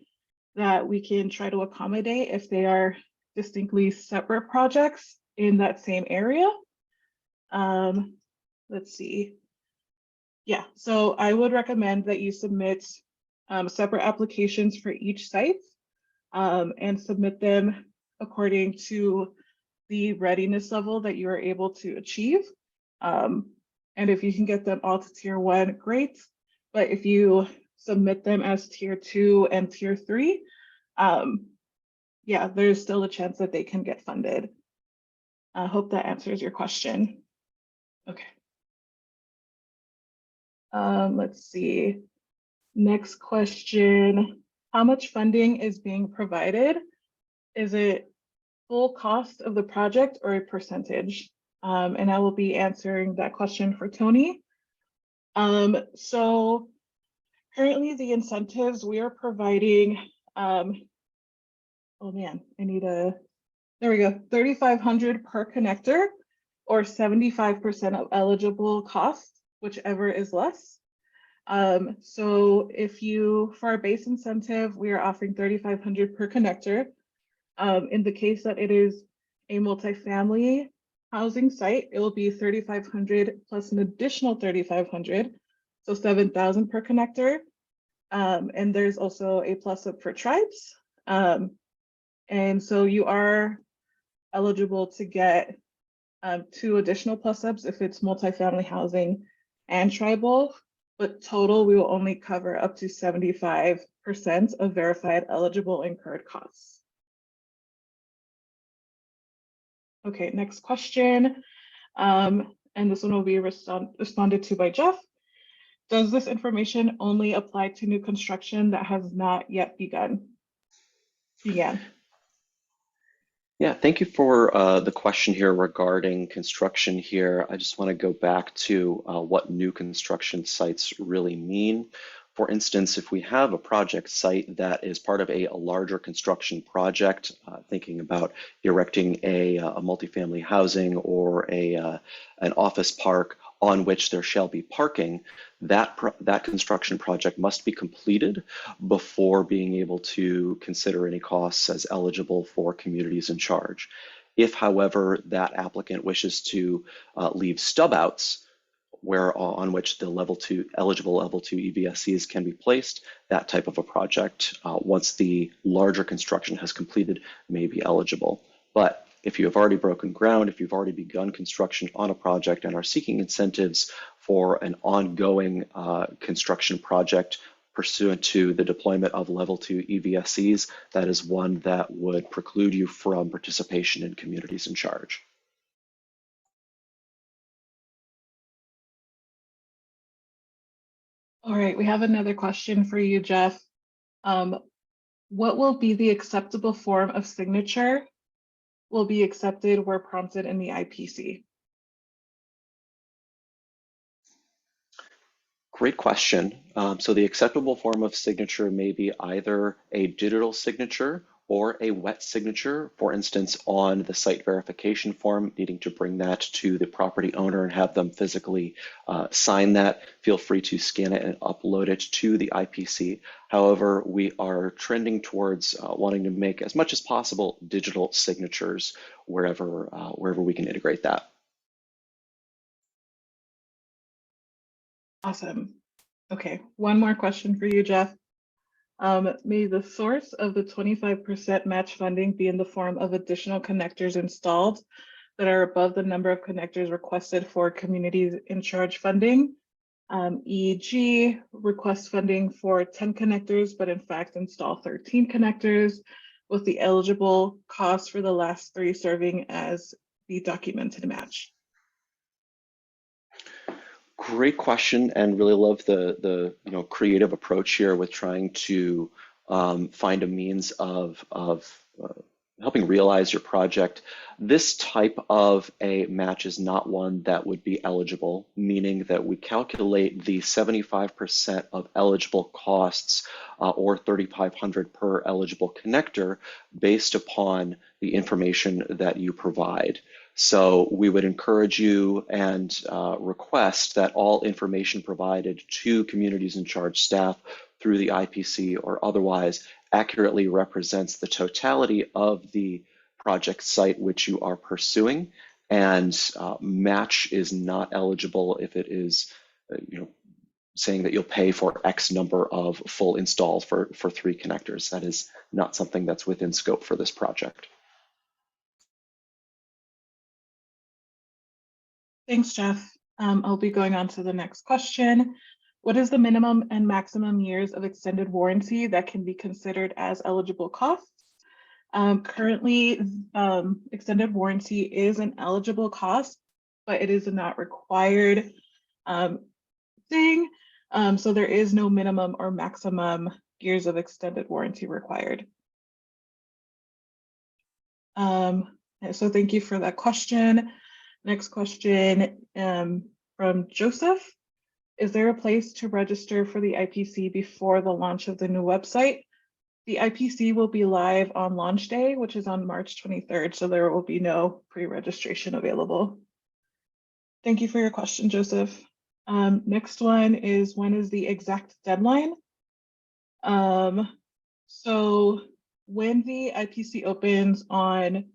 Speaker 1: that we can try to accommodate if they are distinctly separate projects in that same area. Let's see. Yeah, so I would recommend that you submit separate applications for each site and submit them according to the readiness level that you are able to achieve. And if you can get them all to tier 1, great. But if you submit them as tier 2 and tier 3, yeah, there's still a chance that they can get funded. I hope that answers your question. Okay. Let's see. Next question. How much funding is being provided? Is it full cost of the project or a percentage? And I will be answering that question for Tony. So currently the incentives we are providing, oh man, I need a, there we go, $3,500 per connector or 75% of eligible costs, whichever is less. So if you, for our base incentive, we are offering $3,500 per connector. In the case that it is a multifamily housing site, it will be $3,500 plus an additional $3,500, so $7,000 per connector. And there's also a plus up for tribes. And so you are eligible to get 2 additional plus subs if it's multifamily housing and tribal, but total we will only cover up to 75% of verified eligible incurred costs. Okay, next question. And this one will be responded to by Jeff. Does this information only apply to new construction that has not yet began?
Speaker 2: Yeah, thank you for the question here regarding construction here. I just want to go back to what new construction sites really mean. For instance, if we have a project site that is part of a larger construction project, thinking about erecting a multifamily housing or an office park on which there shall be parking, that construction project must be completed before being able to consider any costs as eligible for communities in charge. If, however, that applicant wishes to leave stub outs on which the eligible level 2 EVSCs can be placed, that type of a project, once the larger construction has completed, may be eligible. But if you have already broken ground, if you've already begun construction on a project and are seeking incentives for an ongoing construction project pursuant to the deployment of level 2 EVSCs, that is one that would preclude you from participation in communities in charge.
Speaker 1: All right, we have another question for you, Jeff. What will be the acceptable form of signature will be accepted where prompted in the IPC?
Speaker 2: Great question. So the acceptable form of signature may be either a digital signature or a wet signature, for instance, on the site verification form, needing to bring that to the property owner and have them physically sign that. Feel free to scan it and upload it to the IPC. However, we are trending towards wanting to make as much as possible digital signatures wherever we can integrate that.
Speaker 1: Awesome. Okay, one more question for you, Jeff. May the source of the 25% match funding be in the form of additional connectors installed that are above the number of connectors requested for communities in charge funding, e.g. request funding for 10 connectors, but in fact install 13 connectors with the eligible cost for the last 3 serving as the documented match?
Speaker 2: Great question, and really love the creative approach here with trying to find a means of helping realize your project. This type of a match is not one that would be eligible, meaning that we calculate the 75% of eligible costs or $3,500 per eligible connector based upon the information that you provide. So we would encourage you and request that all information provided to communities in charge staff through the IPC or otherwise accurately represents the totality of the project site which you are pursuing, and match is not eligible if it is saying that you'll pay for X number of full installs for 3 connectors. That is not something that's within scope for this project.
Speaker 1: Thanks, Jeff. I'll be going on to the next question. What is the minimum and maximum years of extended warranty that can be considered as eligible costs? Currently, extended warranty is an eligible cost, but it is a not required thing. So there is no minimum or maximum years of extended warranty required. So thank you for that question. Next question from Joseph. Is there a place to register for the IPC before the launch of the new website? The IPC will be live on launch day, which is on March 23rd, so there will be no pre-registration available. Thank you for your question, Joseph. Next one is, when is the exact deadline? So when the IPC opens on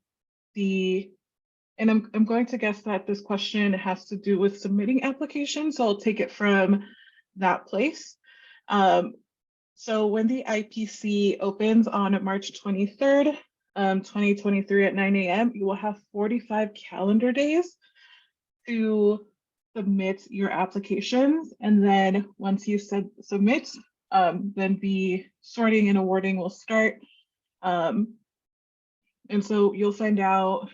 Speaker 1: and I'm going to guess that this question has to do with submitting applications, so I'll take it from that place. So when the IPC opens on March 23rd, 2023 at 9 a.m., you will have 45 calendar days to submit your applications. And then once you submit, then the sorting and awarding will start. And so you'll find out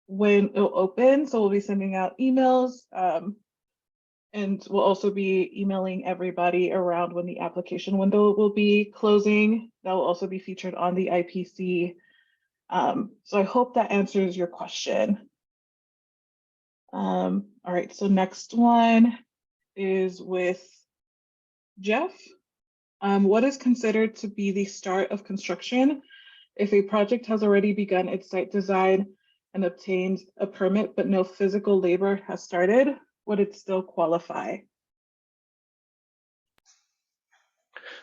Speaker 1: when it'll open. So we'll be sending out emails, and we'll also be emailing everybody around when the application window will be closing. That will also be featured on the IPC. So I hope that answers your question. All right, so next one is with Jeff. What is considered to be the start of construction if a project has already begun its site design and obtained a permit, but no physical labor has started? Would it still qualify?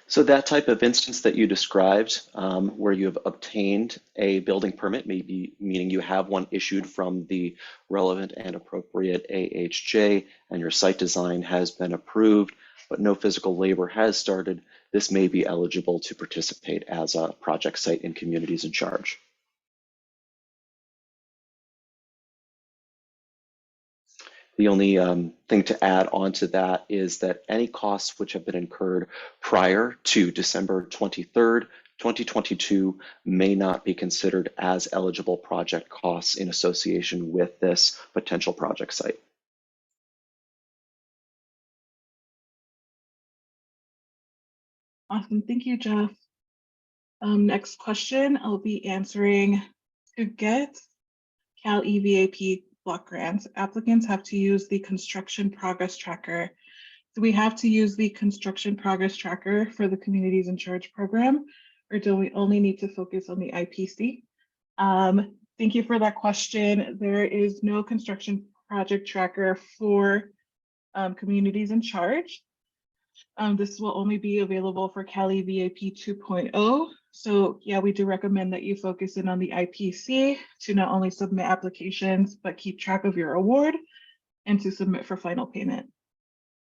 Speaker 2: So that type of instance that you described, where you have obtained a building permit, maybe meaning you have one issued from the relevant and appropriate AHJ, and your site design has been approved, but no physical labor has started, this may be eligible to participate as a project site in Communities in Charge. The only thing to add on to that is that any costs which have been incurred prior to December 23rd, 2022 may not be considered as eligible project costs in association with this potential project site.
Speaker 1: Awesome, thank you, Jeff. Next question I'll be answering. To get Cal EVAP block grants, applicants have to use the construction progress tracker. Do we have to use the construction progress tracker for the Communities in Charge program, or do we only need to focus on the IPC? Thank you for that question. There is no construction project tracker for Communities in Charge. This will only be available for Cal EVAP 2.0. So yeah, we do recommend that you focus in on the IPC to not only submit applications, but keep track of your award and to submit for final payment.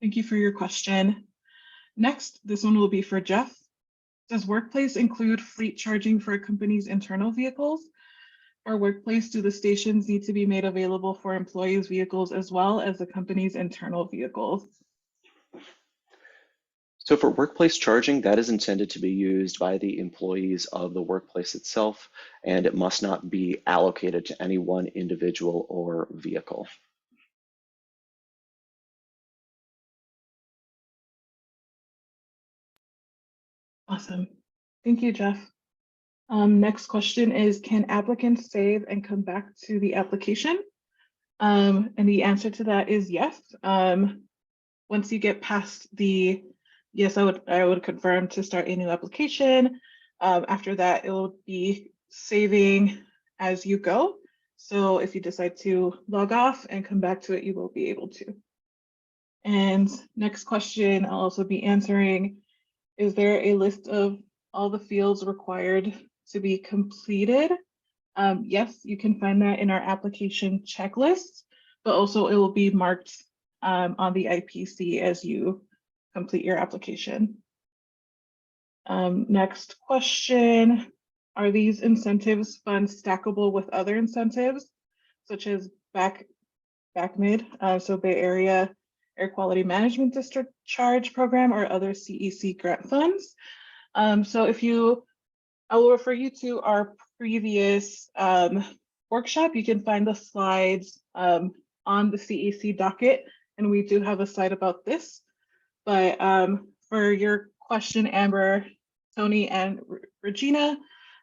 Speaker 1: Thank you for your question. Next, this one will be for Jeff. Does Workplace include fleet charging for a company's internal vehicles? Or Workplace, do the stations need to be made available for employees' vehicles as well as the company's internal vehicles?
Speaker 2: So for workplace charging, that is intended to be used by the employees of the workplace itself, and it must not be allocated to any one individual or vehicle.
Speaker 1: Awesome. Thank you, Jeff. Next question is, can applicants save and come back to the application? And the answer to that is yes. Once you get past the yes, I would confirm to start a new application. After that, it will be saving as you go. So if you decide to log off and come back to it, you will be able to. And next question I'll also be answering, is there a list of all the fields required to be completed? Yes, you can find that in our application checklist, but also it will be marked on the IPC as you complete your application. Next question, are these incentives funds stackable with other incentives, such as BACMD, so Bay Area Air Quality Management District Charge Program or other CEC grant funds? So I will refer you to our previous workshop. You can find the slides on the CEC docket, and we do have a slide about this. But for your question, Amber, Tony, and Regina,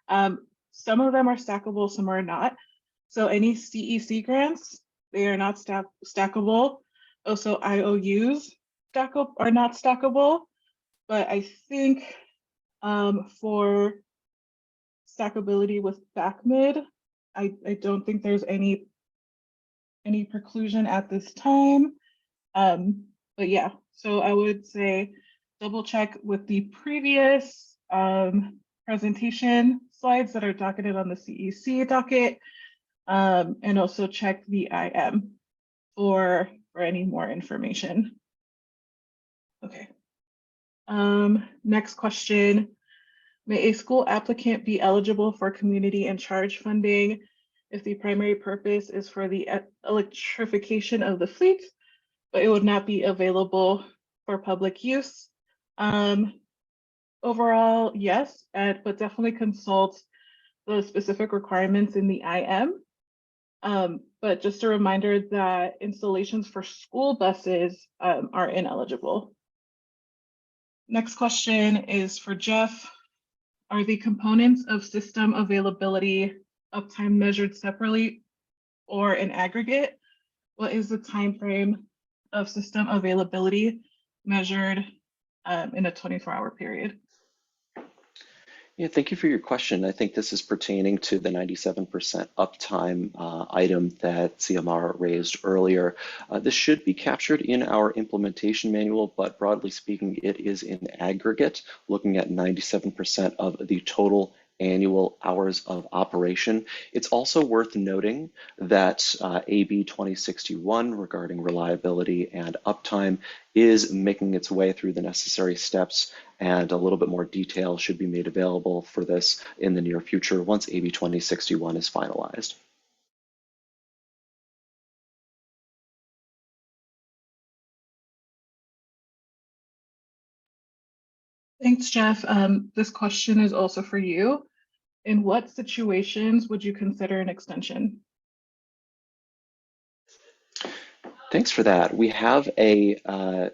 Speaker 1: some of them are stackable, some are not. So any CEC grants, they are not stackable. Also, IOUs are not stackable. But I think for stackability with BACMD, I don't think there's any preclusion at this time. But yeah, so I would say double check with the previous presentation slides that are docketed on the CEC docket, and also check the IM for any more information. Okay, Next question. May a school applicant be eligible for community in charge funding if the primary purpose is for the electrification of the fleet, but it would not be available for public use? Overall, yes, but definitely consult the specific requirements in the IM. But just a reminder that installations for school buses are ineligible. Next question is for Jeff. Are the components of system availability uptime measured separately or in aggregate? What is the time frame of system availability measured in a 24-hour period?
Speaker 2: Yeah, thank you for your question. I think this is pertaining to the 97% uptime item that CMR raised earlier. This should be captured in our implementation manual, but broadly speaking, it is in aggregate, looking at 97% of the total annual hours of operation. It's also worth noting that AB 2061 regarding reliability and uptime is making its way through the necessary steps, and a little bit more detail should be made available for this in the near future once AB 2061 is finalized.
Speaker 1: Thanks, Jeff. This question is also for you. In what situations would you consider an extension?
Speaker 2: Thanks for that. We have an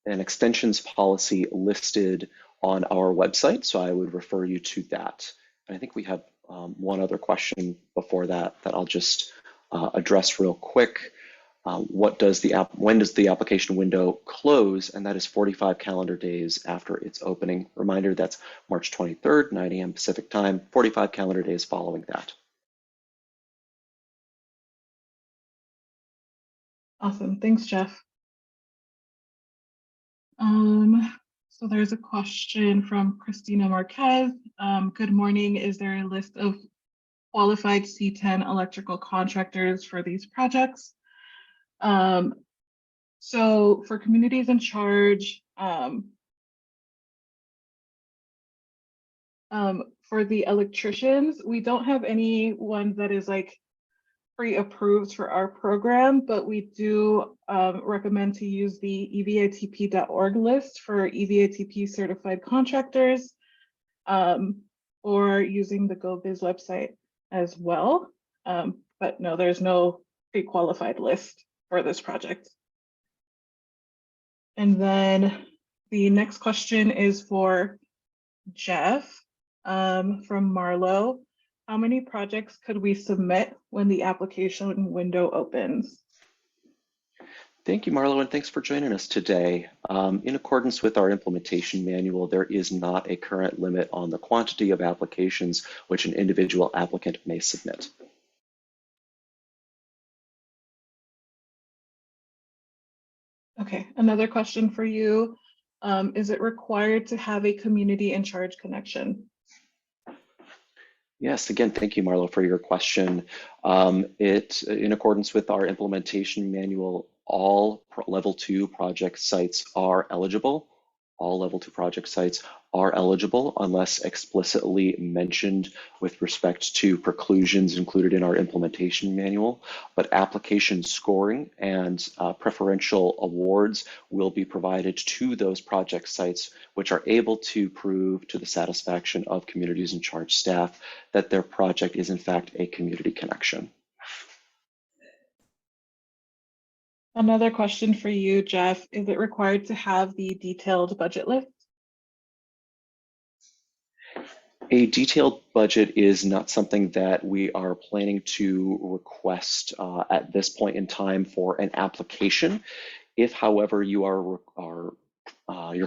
Speaker 2: extensions policy listed on our website, so I would refer you to that. And I think we have one other question before that I'll just address real quick. When does the application window close? And that is 45 calendar days after its opening. Reminder, that's March 23rd, 9 a.m. Pacific time, 45 calendar days following that.
Speaker 1: Awesome, thanks, Jeff. So there's a question from Christina Marquez. Good morning, is there a list of qualified C10 electrical contractors for these projects? So for communities in charge, for the electricians, we don't have anyone that is like pre-approved for our program, but we do recommend to use the evitp.org list for EVATP certified contractors, or using the GoBiz website as well. But no, there's no pre-qualified list for this project. And then the next question is for Jeff from Marlo. How many projects could we submit when the application window opens?
Speaker 2: Thank you, Marlo, and thanks for joining us today. In accordance with our implementation manual, there is not a current limit on the quantity of applications which an individual applicant may submit.
Speaker 1: Okay, another question for you. Is it required to have a community in charge connection?
Speaker 2: Yes, again, thank you, Marlo, for your question. In accordance with our implementation manual, all level 2 project sites are eligible. All level 2 project sites are eligible unless explicitly mentioned with respect to preclusions included in our implementation manual. But application scoring and preferential awards will be provided to those project sites which are able to prove to the satisfaction of communities in charge staff that their project is in fact a community connection.
Speaker 1: Another question for you, Jeff. Is it required to have the detailed budget list?
Speaker 2: A detailed budget is not something that we are planning to request at this point in time for an application. If, however, your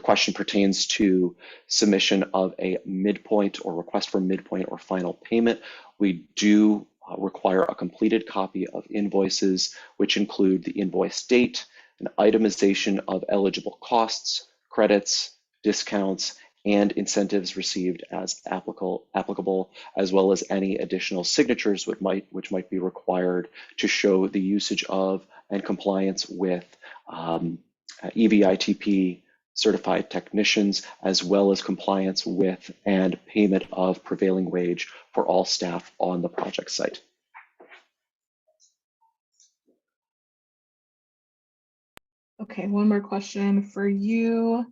Speaker 2: question pertains to submission of a midpoint or request for midpoint or final payment, we do require a completed copy of invoices, which include the invoice date, an itemization of eligible costs, credits, discounts, and incentives received as applicable, as well as any additional signatures which might be required to show the usage of and compliance with EVITP certified technicians, as well as compliance with and payment of prevailing wage for all staff on the project site.
Speaker 1: Okay, one more question for you.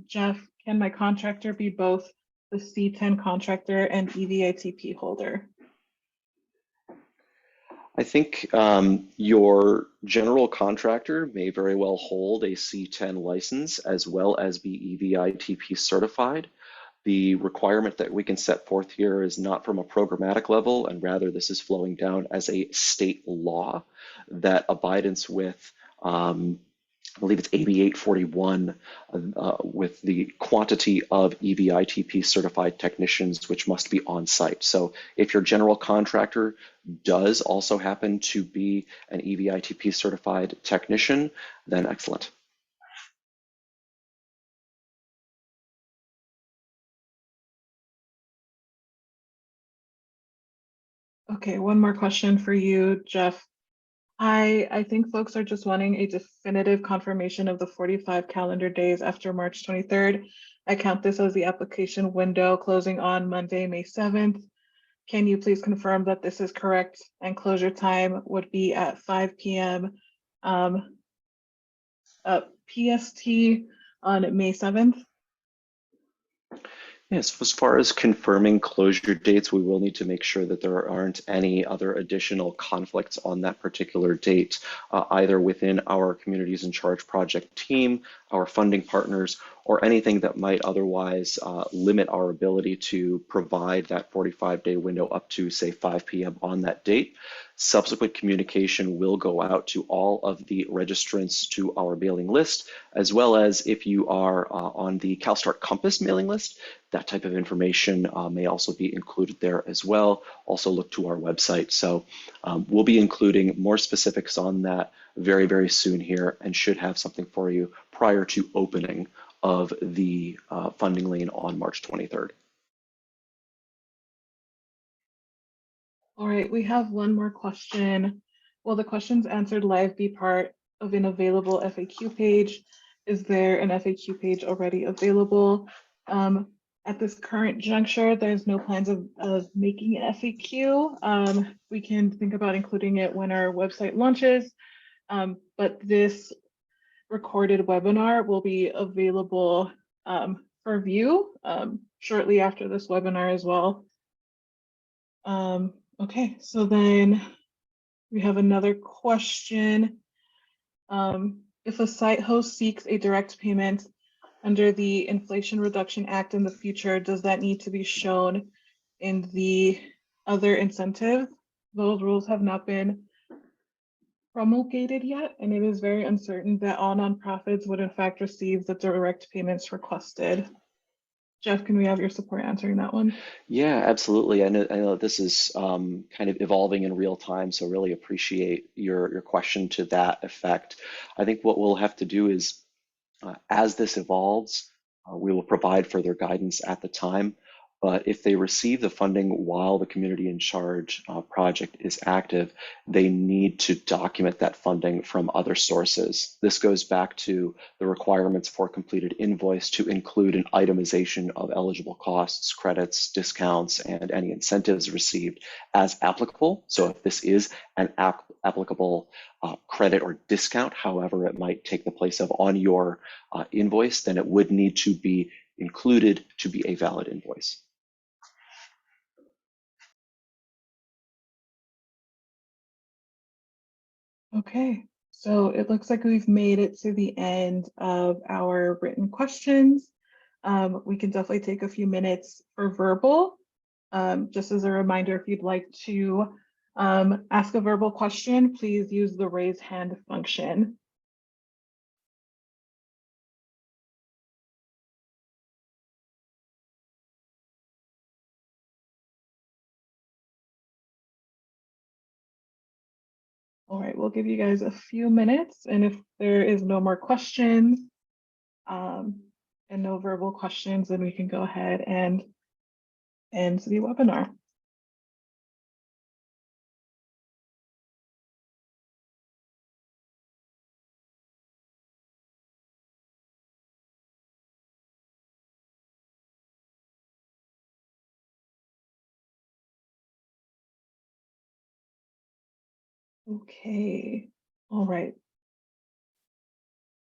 Speaker 1: Jeff, can my contractor be both the C10 contractor and EVITP holder?
Speaker 2: I think your general contractor may very well hold a C10 license as well as be EVITP certified. The requirement that we can set forth here is not from a programmatic level, and rather this is flowing down as a state law that abidance with I believe it's AB 841 with the quantity of EVITP certified technicians which must be on site. So if your general contractor does also happen to be an EVITP certified technician, then excellent.
Speaker 1: Okay, one more question for you, Jeff. I think folks are just wanting a definitive confirmation of the 45 calendar days after March 23rd. I count this as the application window closing on Monday, May 7th. Can you please confirm that this is correct and closure time would be at 5 p.m. PST on May 7th?
Speaker 2: Yes, as far as confirming closure dates, we will need to make sure that there aren't any other additional conflicts on that particular date, either within our Communities in Charge project team, our funding partners, or anything that might otherwise limit our ability to provide that 45-day window up to, say, 5 p.m. on that date. Subsequent communication will go out to all of the registrants to our mailing list, as well as if you are on the CalSTART Compass mailing list, that type of information may also be included there as well. Also look to our website. So we'll be including more specifics on that very, very soon here and should have something for you prior to opening of the funding lane on March 23rd.
Speaker 1: All right, we have one more question. Will the questions answered live be part of an available FAQ page? Is there an FAQ page already available? At this current juncture, there's no plans of making an FAQ. We can think about including it when our website launches, but this recorded webinar will be available for view shortly after this webinar as well. Okay, so then we have another question. If a site host seeks a direct payment under the Inflation Reduction Act in the future, does that need to be shown in the other incentive? Those rules have not been promulgated yet, and it is very uncertain that all nonprofits would in fact receive the direct payments requested. Jeff, can we have your support answering that one?
Speaker 2: Yeah, absolutely. I know this is kind of evolving in real time, so really appreciate your question to that effect. I think what we'll have to do is, as this evolves, we will provide further guidance at the time. But if they receive the funding while the Community in Charge project is active, they need to document that funding from other sources. This goes back to the requirements for completed invoice to include an itemization of eligible costs, credits, discounts, and any incentives received as applicable. So if this is an applicable credit or discount, however it might take the place of on your invoice, then it would need to be included to be a valid invoice.
Speaker 1: Okay, so it looks like we've made it to the end of our written questions. We can definitely take a few minutes for verbal. Just as a reminder, if you'd like to ask a verbal question, please use the raise hand function. All right, we'll give you guys a few minutes, and if there is no more questions and no verbal questions, then we can go ahead and end the webinar. Okay, all right.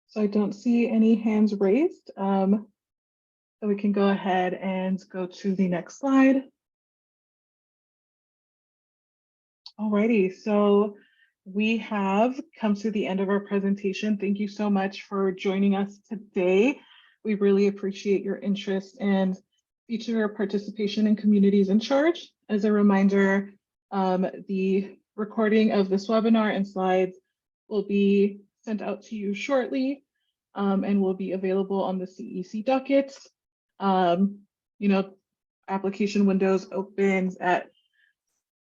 Speaker 1: So I don't see any hands raised. So we can go ahead and go to the next slide. Alrighty, so we have come to the end of our presentation. Thank you so much for joining us today. We really appreciate your interest and future participation in Communities in Charge. As a reminder, the recording of this webinar and slides will be sent out to you shortly and will be available on the CEC dockets. You know, application windows opens at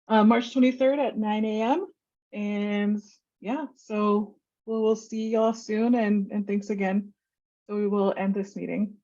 Speaker 1: March 23rd at 9 a.m. And yeah, so we'll see y'all soon and thanks again. So we will end this meeting.